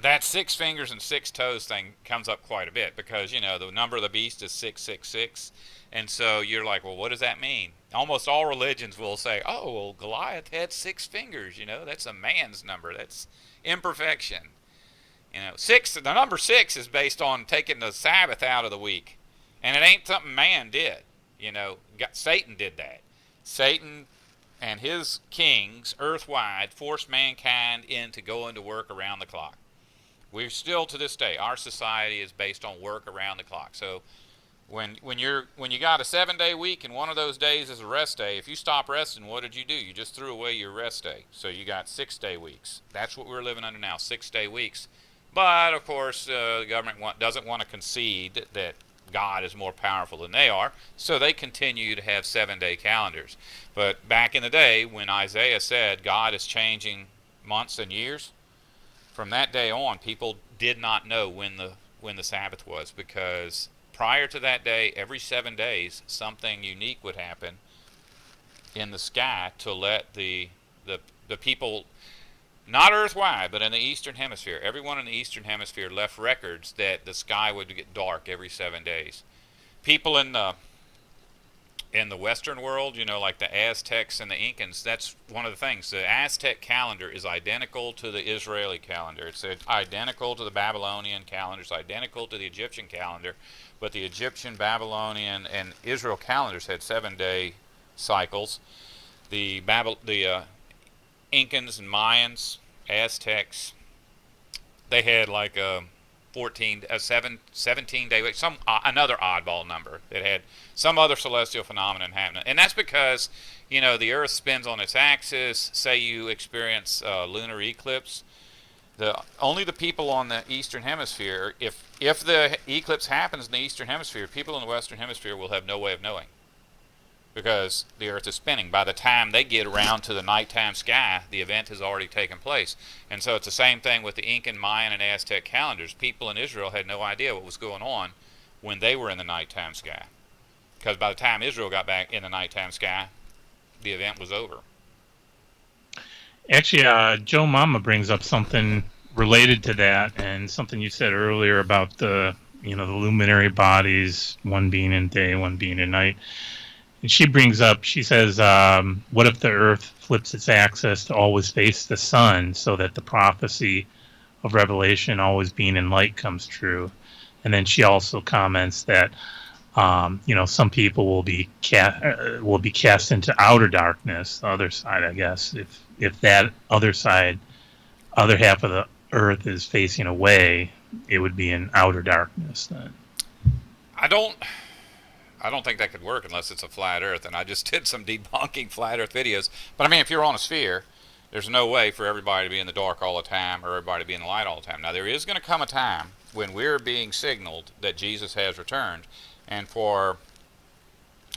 that 6 fingers and 6 toes thing comes up quite a bit because the number of the beast is 666, and so you're like, well, what does that mean? Almost all religions will say, oh, well, Goliath had 6 fingers. That's a man's number. That's imperfection. 6. The number 6 is based on taking the Sabbath out of the week, and it ain't something man did. Satan did that. Satan and his kings, earthwide, forced mankind into going to work around the clock. We're still, to this day, our society is based on work around the clock. So when you got a 7-day week and one of those days is a rest day, if you stop resting, what did you do? You just threw away your rest day. So you got 6-day weeks. That's what we're living under now, 6-day weeks. But of course, the government doesn't want to concede that God is more powerful than they are, so they continue to have 7-day calendars. But back in the day, when Isaiah said God is changing months and years, from that day on, people did not know when the Sabbath was, because prior to that day, every 7 days, something unique would happen in the sky to let the people, not earthwide, but in the eastern hemisphere, everyone in the eastern hemisphere left records that the sky would get dark every 7 days. People in the western world, like the Aztecs and the Incans, that's one of the things. The Aztec calendar is identical to the Israeli calendar. It's identical to the Babylonian calendar. It's identical to the Egyptian calendar. But the Egyptian, Babylonian, and Israel calendars had 7-day cycles. The Incans and Mayans, Aztecs, they had like a 17-day, another oddball number that had some other celestial phenomenon happening. And that's because, the Earth spins on its axis. Say you experience a lunar eclipse, only the people on the eastern hemisphere, if the eclipse happens in the eastern hemisphere, people in the western hemisphere will have no way of knowing. because the Earth is spinning. By the time they get around to the nighttime sky, the event has already taken place. And so it's the same thing with the Incan, Mayan, and Aztec calendars. People in Israel had no idea what was going on when they were in the nighttime sky, because by the time Israel got back in the nighttime sky, the event was over. Actually, Joe Mama brings up something related to that, and something you said earlier about the luminary bodies, one being in day, one being in night. And she says, what if the Earth flips its axis to always face the sun, so that the prophecy of Revelation always being in light comes true? And then she also comments that some people will be cast into outer darkness, the other side, I guess, if that other side, other half of the Earth is facing away, it would be in outer darkness then. I don't think that could work unless it's a flat Earth, and I just did some debunking flat Earth videos. But I mean, if you're on a sphere, there's no way for everybody to be in the dark all the time or everybody to be in the light all the time. Now, there is going to come a time when we're being signaled that Jesus has returned, and for,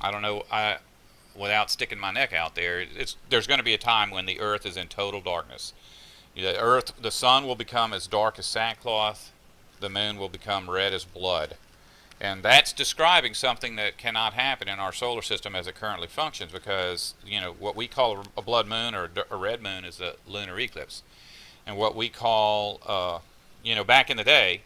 I don't know, without sticking my neck out there, there's going to be a time when the Earth is in total darkness. The sun will become as dark as sackcloth, the moon will become red as blood. And that's describing something that cannot happen in our solar system as it currently functions, because what we call a blood moon or a red moon is a lunar eclipse. And what we call, back in the day,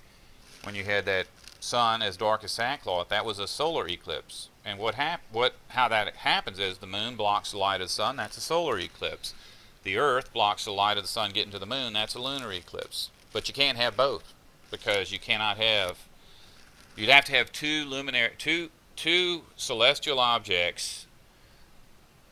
when you had that sun as dark as sackcloth, that was a solar eclipse. And how that happens is the moon blocks the light of the sun, that's a solar eclipse. The Earth blocks the light of the sun getting to the moon, that's a lunar eclipse. But you can't have both, because you'd have to have two celestial objects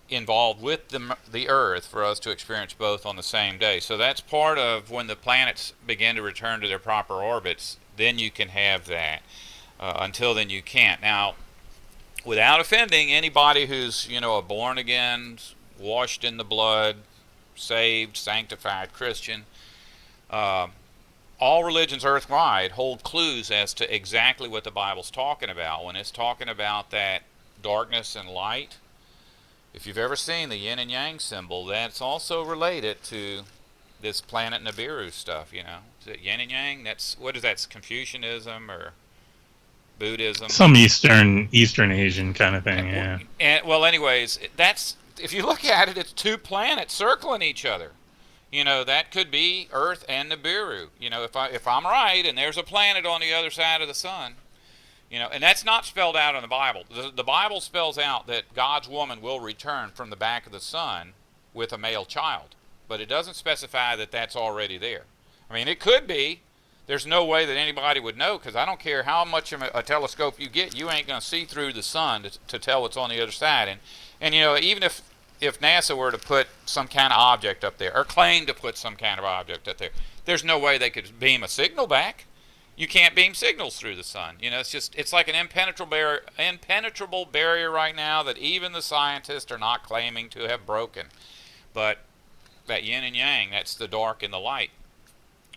involved with the Earth for us to experience both on the same day. So that's part of when the planets begin to return to their proper orbits, then you can have that. Until then you can't. Now, without offending anybody who's a born again, washed in the blood, saved, sanctified Christian, all religions earthwide hold clues as to exactly what the Bible's talking about when it's talking about that darkness and light. If you've ever seen the yin and yang symbol, that's also related to this planet Nibiru stuff. Is it yin and yang? What is that? Confucianism or Buddhism? Some Eastern Asian kind of thing, yeah. Anyways, if you look at it, it's two planets circling each other. That could be Earth and Nibiru. If I'm right, and there's a planet on the other side of the sun, and that's not spelled out in the Bible. The Bible spells out that God's woman will return from the back of the sun with a male child, but it doesn't specify that that's already there. I mean, it could be. There's no way that anybody would know, because I don't care how much of a telescope you get, you ain't going to see through the sun to tell what's on the other side. And even if NASA were to put some kind of object up there, or claim to put some kind of object up there, there's no way they could beam a signal back. You can't beam signals through the sun. It's like an impenetrable barrier right now that even the scientists are not claiming to have broken. But that yin and yang, that's the dark and the light.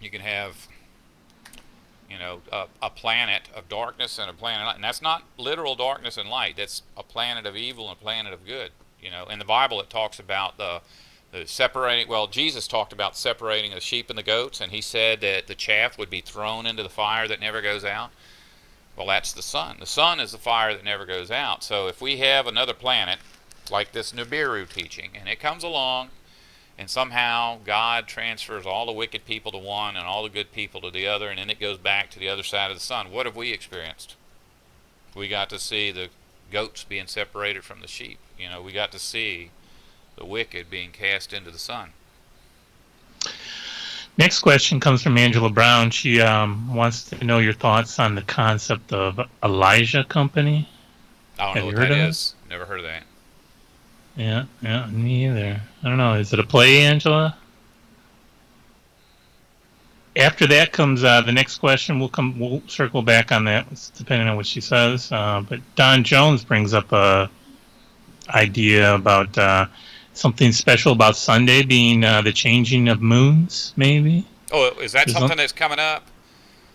You can have a planet of darkness and a planet of light. And that's not literal darkness and light. That's a planet of evil and a planet of good. In the Bible it talks about the separating. Well, Jesus talked about separating the sheep and the goats, and he said that the chaff would be thrown into the fire that never goes out. Well, that's the sun. The sun is the fire that never goes out. So if we have another planet like this Nibiru teaching, and it comes along, and somehow God transfers all the wicked people to one and all the good people to the other, and then it goes back to the other side of the sun, what have we experienced? We got to see the goats being separated from the sheep. We got to see the wicked being cast into the sun. Next question comes from Angela Brown. She wants to know your thoughts on the concept of Elijah Company. I don't know what that is. Never heard of that. Yeah, me either. I don't know. Is it a play, Angela? After that comes the next question. We'll circle back on that, depending on what she says. But Don Jones brings up a idea about something special about Sunday being the changing of moons, maybe. Oh, is that something that's coming up?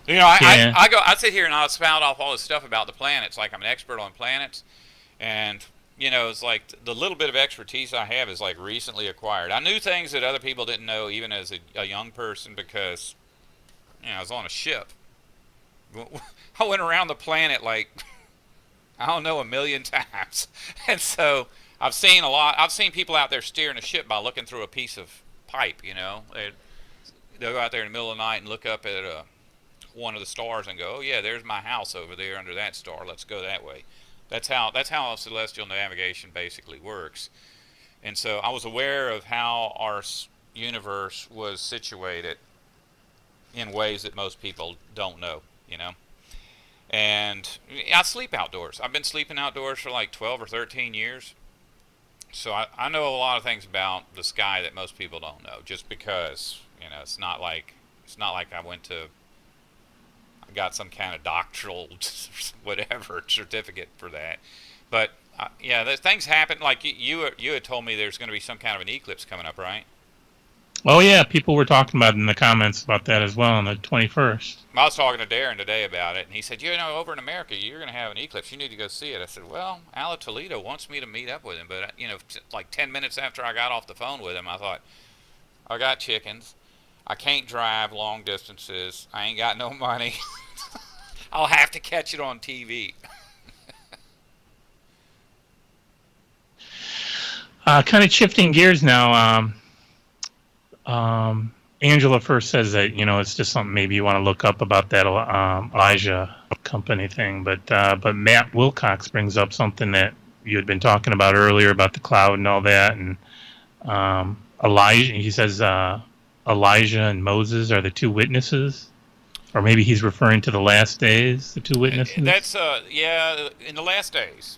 Yeah. I sit here and I'll spout off all this stuff about the planets, like I'm an expert on planets, and it's like the little bit of expertise I have is like recently acquired. I knew things that other people didn't know, even as a young person, because I was on a ship. I went around the planet like I don't know, a million times, and so I've seen a lot. I've seen people out there steering a ship by looking through a piece of pipe. They'll go out there in the middle of the night and look up at one of the stars and go, "Oh yeah, there's my house over there under that star. Let's go that way." That's how celestial navigation basically works. And so I was aware of how our universe was situated in ways that most people don't know. You know. And I sleep outdoors. I've been sleeping outdoors for like 12 or 13 years. So I know a lot of things about the sky that most people don't know, just because it's not like I got some kind of doctoral whatever certificate for that. But yeah, things happen. Like you had told me there's going to be some kind of an eclipse coming up, right? Oh yeah, people were talking about in the comments about that as well on the 21st. I was talking to Darren today about it, and he said, over in America, you're going to have an eclipse. You need to go see it. I said, well, Ala Toledo wants me to meet up with him, but like 10 minutes after I got off the phone with him, I thought, I got chickens. I can't drive long distances. I ain't got no money. I'll have to catch it on TV. Kind of shifting gears now. Angela first says that it's just something maybe you want to look up about that Elijah company thing, but Matt Wilcox brings up something that you had been talking about earlier about the cloud and all that, and Elijah. He says Elijah and Moses are the two witnesses, or maybe he's referring to the last days, the two witnesses. That's yeah. In the last days,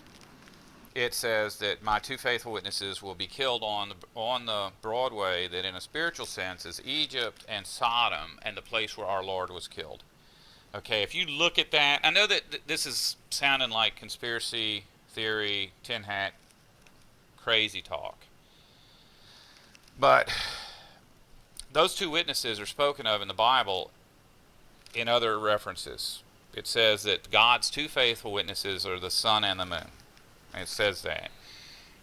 it says that my two faithful witnesses will be killed on the Broadway that in a spiritual sense is Egypt and Sodom and the place where our Lord was killed. Okay, if you look at that, I know that this is sounding like conspiracy theory, tin hat, crazy talk, but those two witnesses are spoken of in the Bible in other references. It says that God's two faithful witnesses are the sun and the moon. It says that.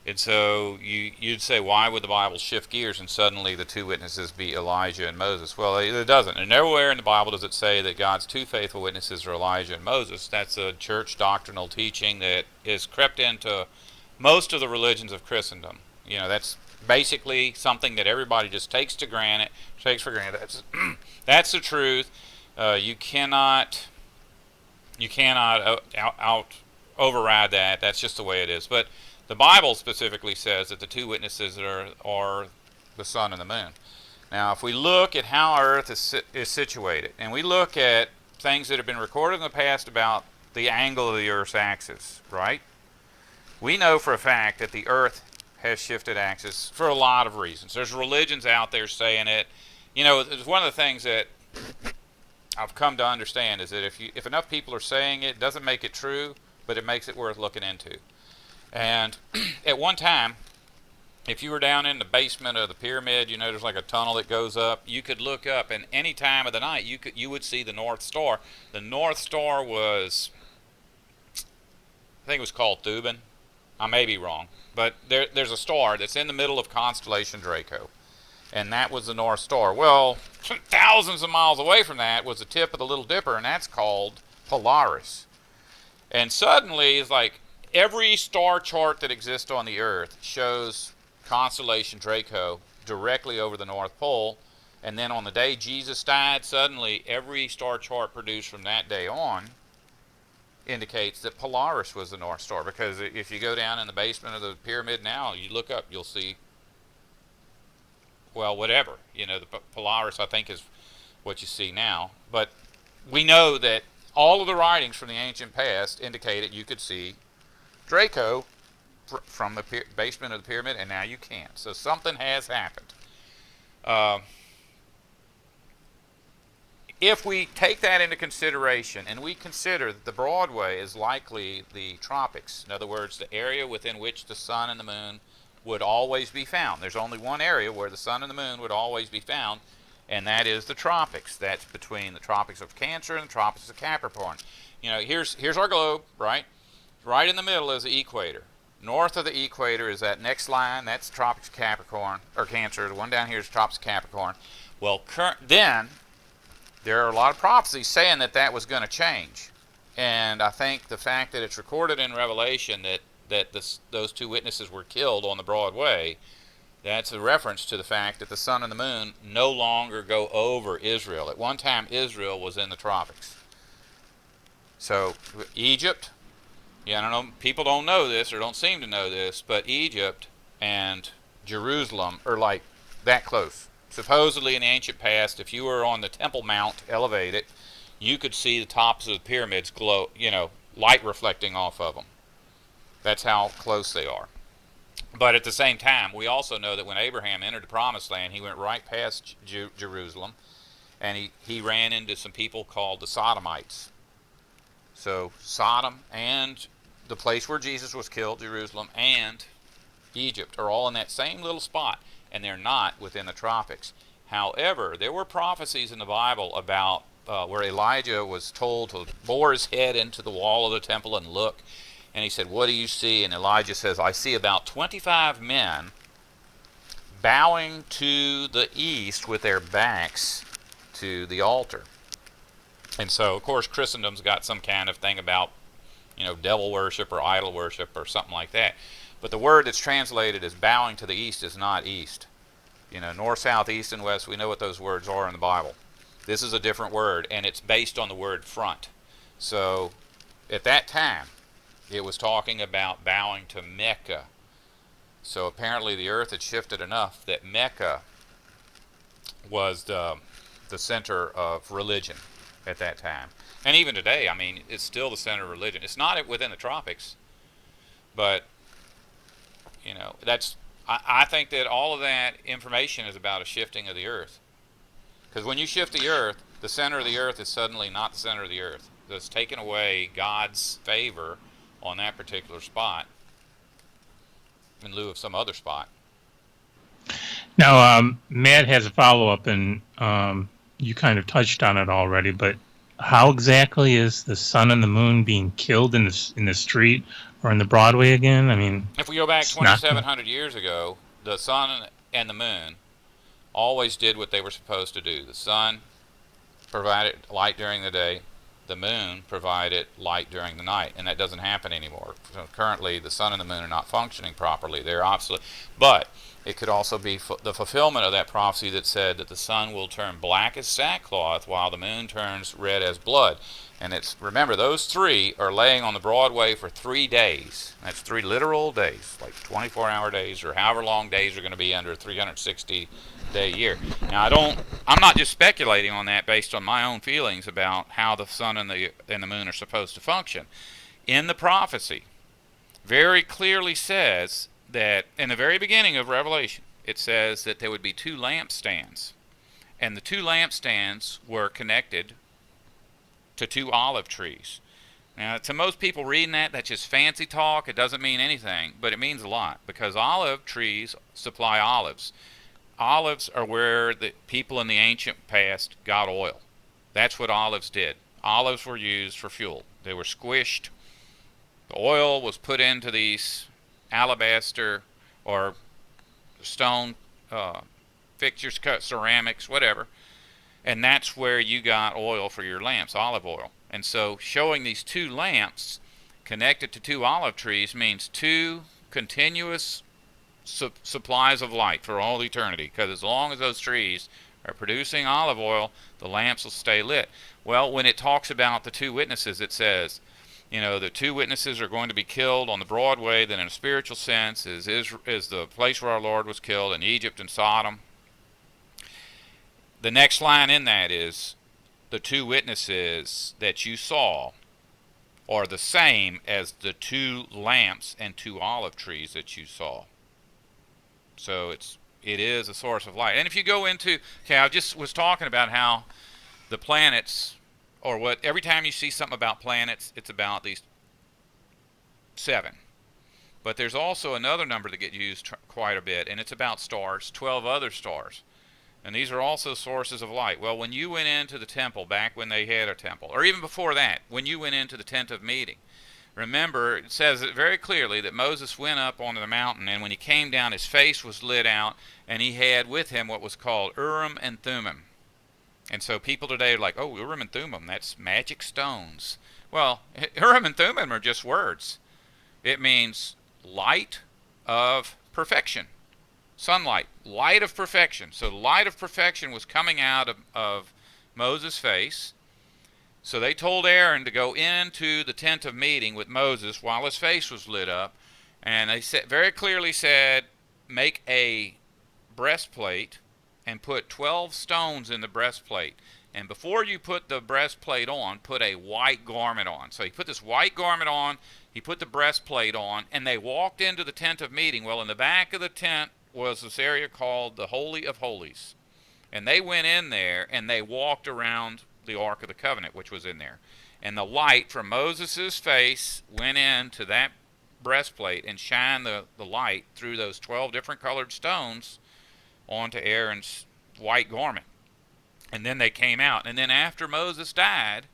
And so you'd say, why would the Bible shift gears and suddenly the two witnesses be Elijah and Moses? Well, it doesn't. And nowhere in the Bible does it say that God's two faithful witnesses are Elijah and Moses. That's a church doctrinal teaching that is crept into most of the religions of Christendom. That's basically something that everybody just takes for granted. That's the truth. You cannot override that. That's just the way it is. But the Bible specifically says that the two witnesses are the sun and the moon. Now, if we look at how our earth is situated, and we look at things that have been recorded in the past about the angle of the earth's axis, right? We know for a fact that the earth has shifted axis for a lot of reasons. There's religions out there saying it. It's one of the things that I've come to understand is that if enough people are saying it, it doesn't make it true, but it makes it worth looking into. And at one time, if you were down in the basement of the pyramid, there's like a tunnel that goes up. You could look up, and any time of the night, you would see the North Star. The North Star was, I think it was called Thuban. I may be wrong, but there's a star that's in the middle of constellation Draco, and that was the North Star. Well, thousands of miles away from that was the tip of the Little Dipper, and that's called Polaris. And suddenly, it's like every star chart that exists on the Earth shows constellation Draco directly over the North Pole. And then on the day Jesus died, suddenly every star chart produced from that day on indicates that Polaris was the North Star. Because if you go down in the basement of the pyramid now, you look up, you'll see, well, whatever. The Polaris, I think, is what you see now. But we know that all of the writings from the ancient past indicated you could see Draco from the basement of the pyramid, and now you can't. So something has happened. If we take that into consideration, and we consider that the Broadway is likely the tropics, in other words, the area within which the sun and the moon would always be found. There's only one area where the sun and the moon would always be found, and that is the tropics. That's between the tropics of Cancer and the tropics of Capricorn. Here's our globe, right? Right in the middle is the equator. North of the equator is that next line. That's tropics of Capricorn or Cancer. The one down here is tropics of Capricorn. Well, then there are a lot of prophecies saying that that was going to change, and I think the fact that it's recorded in Revelation that those two witnesses were killed on the broad way, that's a reference to the fact that the sun and the moon no longer go over Israel. At one time, Israel was in the tropics. So Egypt, yeah, I don't know, people don't know this or don't seem to know this, but Egypt and Jerusalem are like that close. Supposedly in the ancient past, if you were on the Temple Mount elevated, you could see the tops of the pyramids glow, light reflecting off of them. That's how close they are. But at the same time, we also know that when Abraham entered the Promised Land, he went right past Jerusalem, and he ran into some people called the Sodomites. So Sodom and the place where Jesus was killed, Jerusalem, and Egypt are all in that same little spot, and they're not within the tropics. However, there were prophecies in the Bible about where Elijah was told to bore his head into the wall of the temple and look, and he said, "What do you see?" And Elijah says, "I see about 25 men bowing to the east with their backs to the altar." And so, of course, Christendom's got some kind of thing about, devil worship or idol worship or something like that. But the word that's translated as bowing to the east is not east. North, south, east, and west, we know what those words are in the Bible. This is a different word, and it's based on the word front. So, at that time, it was talking about bowing to Mecca. So apparently the earth had shifted enough that Mecca was the center of religion at that time. And even today, it's still the center of religion. It's not within the tropics, but, I think that all of that information is about a shifting of the earth. Because when you shift the earth, the center of the earth is suddenly not the center of the earth. That's taken away God's favor on that particular spot in lieu of some other spot. Now, Matt has a follow-up, and you kind of touched on it already, but how exactly is the sun and the moon being killed in the street or in the Broadway again? If we go back 2,700 years ago, the sun and the moon always did what they were supposed to do. The sun provided light during the day. The moon provided light during the night, and that doesn't happen anymore. So currently, the sun and the moon are not functioning properly. They're obsolete. But it could also be the fulfillment of that prophecy that said that the sun will turn black as sackcloth while the moon turns red as blood. And remember, those three are laying on the Broadway for 3 days. That's 3 literal days, like 24-hour days or however long days are going to be under a 360-day year. Now, I'm not just speculating on that based on my own feelings about how the sun and the moon are supposed to function. In the prophecy, very clearly says that in the very beginning of Revelation, it says that there would be 2 lampstands, and the 2 lampstands were connected to 2 olive trees. Now, to most people reading that's just fancy talk. It doesn't mean anything, but it means a lot, because olive trees supply olives. Olives are where the people in the ancient past got oil. That's what olives did. Olives were used for fuel. They were squished. The oil was put into these alabaster or stone fixtures, cut ceramics, whatever. And that's where you got oil for your lamps, olive oil. And so showing these 2 lamps connected to 2 olive trees means 2 continuous supplies of light for all eternity. Because as long as those trees are producing olive oil, the lamps will stay lit. Well, when it talks about the 2 witnesses, it says, the 2 witnesses are going to be killed on the Broadway, that in a spiritual sense is the place where our Lord was killed, in Egypt and Sodom. The next line in that is, the 2 witnesses that you saw are the same as the 2 lamps and 2 olive trees that you saw. So it is a source of light. And if you go into, I just was talking about how the planets, every time you see something about planets, it's about these 7. But there's also another number that gets used quite a bit, and it's about stars, 12 other stars. And these are also sources of light. Well, when you went into the temple, back when they had a temple, or even before that, when you went into the tent of meeting, Remember, it says it very clearly that Moses went up onto the mountain, and when he came down, his face was lit out, and he had with him what was called Urim and Thummim. And so people today are like, oh, Urim and Thummim, that's magic stones. Well, Urim and Thummim are just words. It means light of perfection. Sunlight, light of perfection. So the light of perfection was coming out of Moses' face. So they told Aaron to go into the tent of meeting with Moses while his face was lit up. And they very clearly said, make a breastplate and put 12 stones in the breastplate. And before you put the breastplate on, put a white garment on. So he put this white garment on, he put the breastplate on, and they walked into the tent of meeting. Well, in the back of the tent was this area called the Holy of Holies. And they went in there and they walked around the Ark of the Covenant, which was in there. And the light from Moses' face went into that breastplate and shined the light through those 12 different colored stones onto Aaron's white garment. And then they came out. And then after Moses died,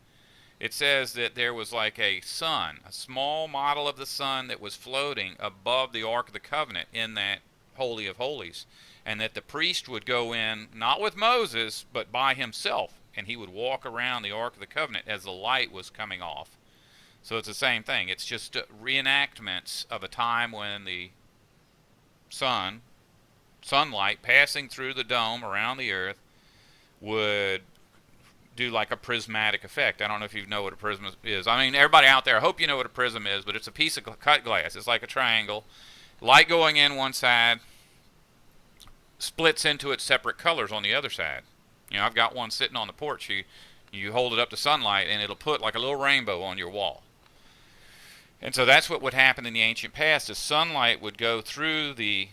it says that there was like a sun, a small model of the sun that was floating above the Ark of the Covenant in that Holy of Holies. And that the priest would go in, not with Moses, but by himself. And he would walk around the Ark of the Covenant as the light was coming off. So it's the same thing. It's just reenactments of a time when the sunlight passing through the dome around the earth would do like a prismatic effect. I don't know if you know what a prism is. I mean, everybody out there, I hope you know what a prism is, but it's a piece of cut glass. It's like a triangle. Light going in one side splits into its separate colors on the other side. You know, I've got one sitting on the porch. You hold it up to sunlight, and it'll put like a little rainbow on your wall. And so that's what would happen in the ancient past. As sunlight would go through the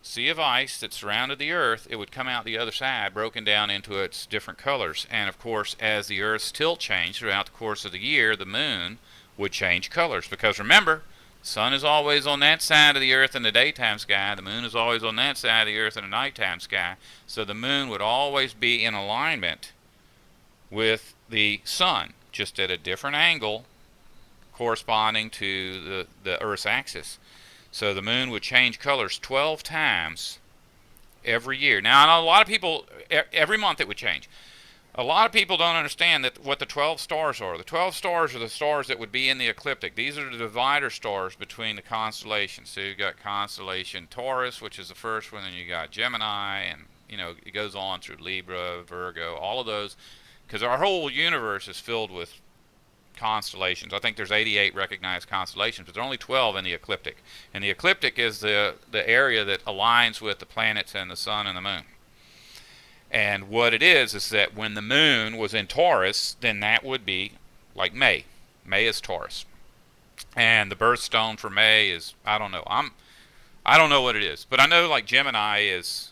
sea of ice that surrounded the earth, it would come out the other side, broken down into its different colors. And of course, as the earth's tilt changed throughout the course of the year, the moon would change colors. Because remember, the sun is always on that side of the earth in the daytime sky. The moon is always on that side of the earth in the nighttime sky. So the moon would always be in alignment with the sun, just at a different angle corresponding to the Earth's axis. So the moon would change colors 12 times every year. Now, I know a lot of people, every month it would change. A lot of people don't understand that what the 12 stars are. The 12 stars are the stars that would be in the ecliptic. These are the divider stars between the constellations. So you've got constellation Taurus, which is the first one, and you got Gemini, and you know it goes on through Libra, Virgo, all of those, because our whole universe is filled with constellations. I think there's 88 recognized constellations, but there are only 12 in the ecliptic. And the ecliptic is the area that aligns with the planets and the sun and the moon. And what it is that when the moon was in Taurus, then that would be like May. May is Taurus. And the birthstone for May is, I don't know. I don't know what it is, but I know like Gemini is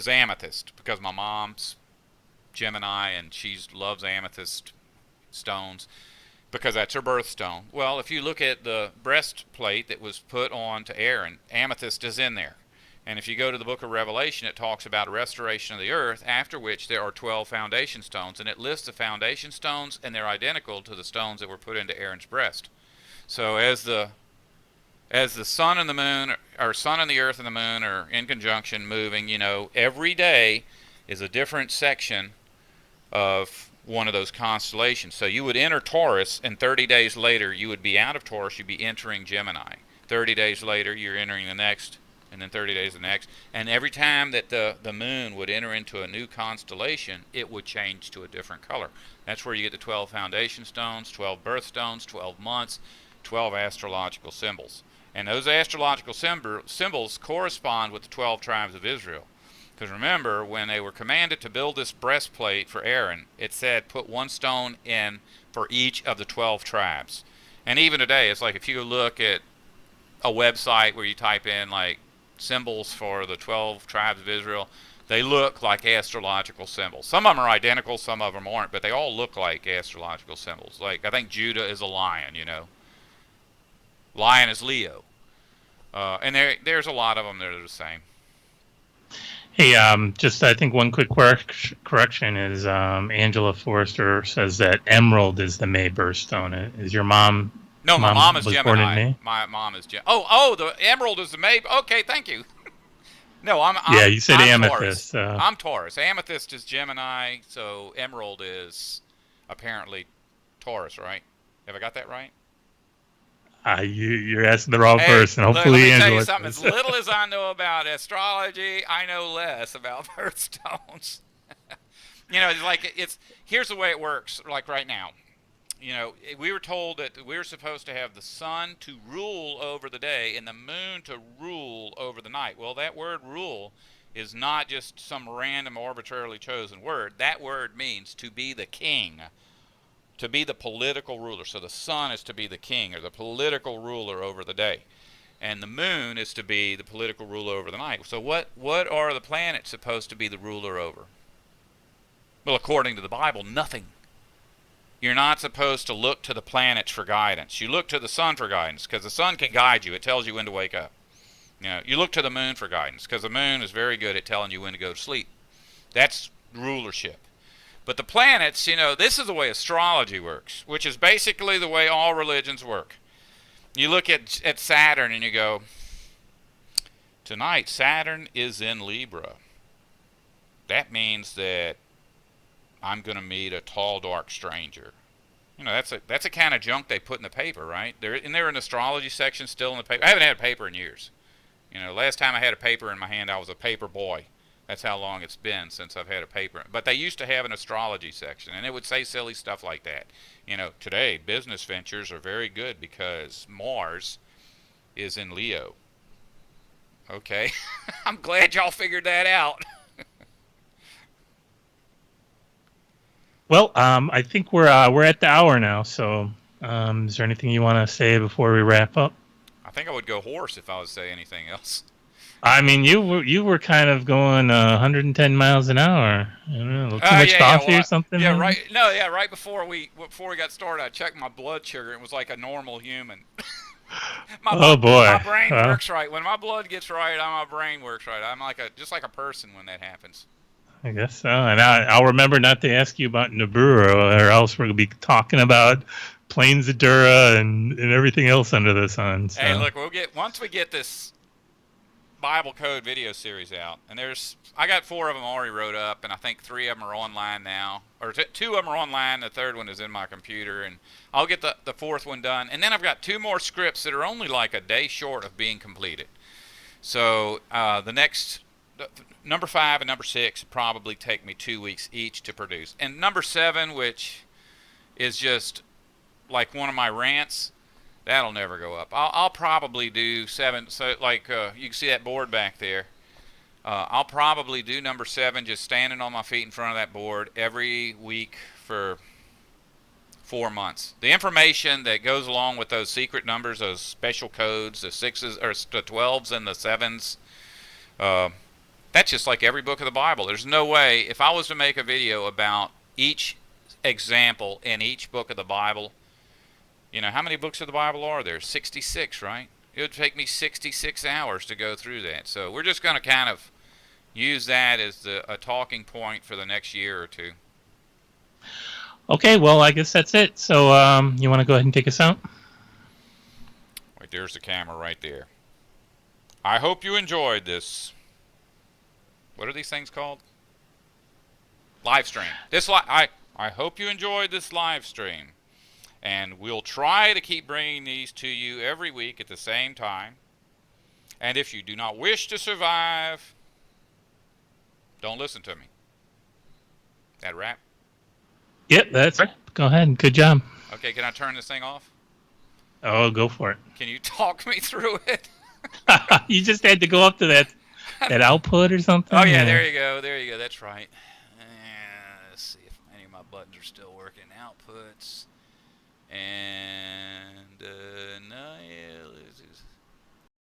amethyst, because my mom's Gemini and she loves amethyst stones because that's her birthstone. Well, if you look at the breastplate that was put on to Aaron, amethyst is in there. And if you go to the book of Revelation, it talks about a restoration of the earth, after which there are 12 foundation stones, and it lists the foundation stones, and they're identical to the stones that were put into Aaron's breast. So as the sun and the moon, or sun and the earth and the moon are in conjunction moving, you know, every day is a different section of one of those constellations. So you would enter Taurus, and 30 days later you would be out of Taurus, you'd be entering Gemini. 30 days later you're entering the next, and then 30 days the next. And every time that the moon would enter into a new constellation, it would change to a different color. That's where you get the 12 foundation stones, 12 birthstones, 12 months, 12 astrological symbols. And those astrological symbols correspond with the 12 tribes of Israel. Because remember, when they were commanded to build this breastplate for Aaron, it said put one stone in for each of the 12 tribes. And even today, it's like if you look at a website where you type in like symbols for the 12 tribes of Israel, they look like astrological symbols. Some of them are identical, some of them aren't, but they all look like astrological symbols. Like I think Judah is a lion, you know. Lion is Leo. And there's a lot of them that are the same. Hey, just I think one quick correction is Angela Forrester says that emerald is the May birthstone. Is your No, my mom mom is was born in Gemini. May? My mom is Oh, the emerald is the May. Okay, thank you. No, I'm Yeah, I'm you said I'm Taurus. amethyst. I'm Taurus. Amethyst is Gemini, so emerald is apparently Taurus, right? Have I got that right? You're asking the wrong Hey, person. look, let Hopefully, me tell you Angela something. As does. little as I know about astrology, I know less about birthstones. It's like it's here's the way it works. Like right now, we were told that we were supposed to have the sun to rule over the day and the moon to rule over the night. Well, that word rule is not just some random arbitrarily chosen word. That word means to be the king, to be the political ruler. So the sun is to be the king or the political ruler over the day. And the moon is to be the political ruler over the night. So what are the planets supposed to be the ruler over? Well, according to the Bible, nothing. You're not supposed to look to the planets for guidance. You look to the sun for guidance because the sun can guide you. It tells you when to wake up. You look to the moon for guidance because the moon is very good at telling you when to go to sleep. That's rulership. But the planets, this is the way astrology works, which is basically the way all religions work. You look at Saturn and you go, tonight Saturn is in Libra. That means that I'm going to meet a tall, dark stranger. That's a kind of junk they put in the paper, right? There an astrology section still in the paper. I haven't had a paper in years. Last time I had a paper in my hand, I was a paper boy. That's how long it's been since I've had a paper. But they used to have an astrology section, and it would say silly stuff like that. Today business ventures are very good because Mars is in Leo. Okay, I'm glad y'all figured that out. Well, I think we're at the hour now. So, is there anything you want to say before we wrap up? I think I would go horse if I was to say anything else. I mean, you were kind of going 110 miles an hour. I don't know, a little too much Yeah. coffee Well, or something, yeah, maybe. right. No, yeah, right before we got started, I checked my blood sugar. It was like a normal human. my my Oh boy. my brain Well, works right when my blood gets right. My brain works right. I'm like just like a person when that happens. I guess so. And I'll remember not to ask you about Nibiru, or else we're gonna be talking about plains of Dura and everything else under the sun. Hey, So, look, once we get this Bible Code video series out, and I got 4 of them already wrote up, and I think 3 of them are online now, or 2 of them are online. The third one is in my computer, and I'll get the 4th one done, and then I've got 2 more scripts that are only like a day short of being completed. So the next number 5 and number 6 probably take me 2 weeks each to produce, and number 7, which is just like one of my rants, that'll never go up. I'll probably do 7. So like you can see that board back there. I'll probably do number 7 just standing on my feet in front of that board every week for 4 months. The information that goes along with those secret numbers, those special codes, the 6s or the 12s and the 7s, uh, that's just like every book of the Bible. There's no way if I was to make a video about each example in each book of the Bible. How many books of the Bible are there? 66, right? It would take me 66 hours to go through that. So we're just going to kind of use that as a talking point for the next year or two. okay, well, I guess that's it. So, you want to go ahead and take us out? Wait, there's the camera right there. I hope you enjoyed this. What are these things called? Live stream. I hope you enjoyed this live stream. And we'll try to keep bringing these to you every week at the same time. And if you do not wish to survive, don't listen to me. That wrap? Yep, that's right. Go ahead. Good job. Okay, can I turn this thing off? Oh, go for it. Can you talk me through it? You just had to go up to that output or something. Oh, yeah, Or... there you go. There you go. That's right. Let's see if any of my buttons are still working. Outputs. And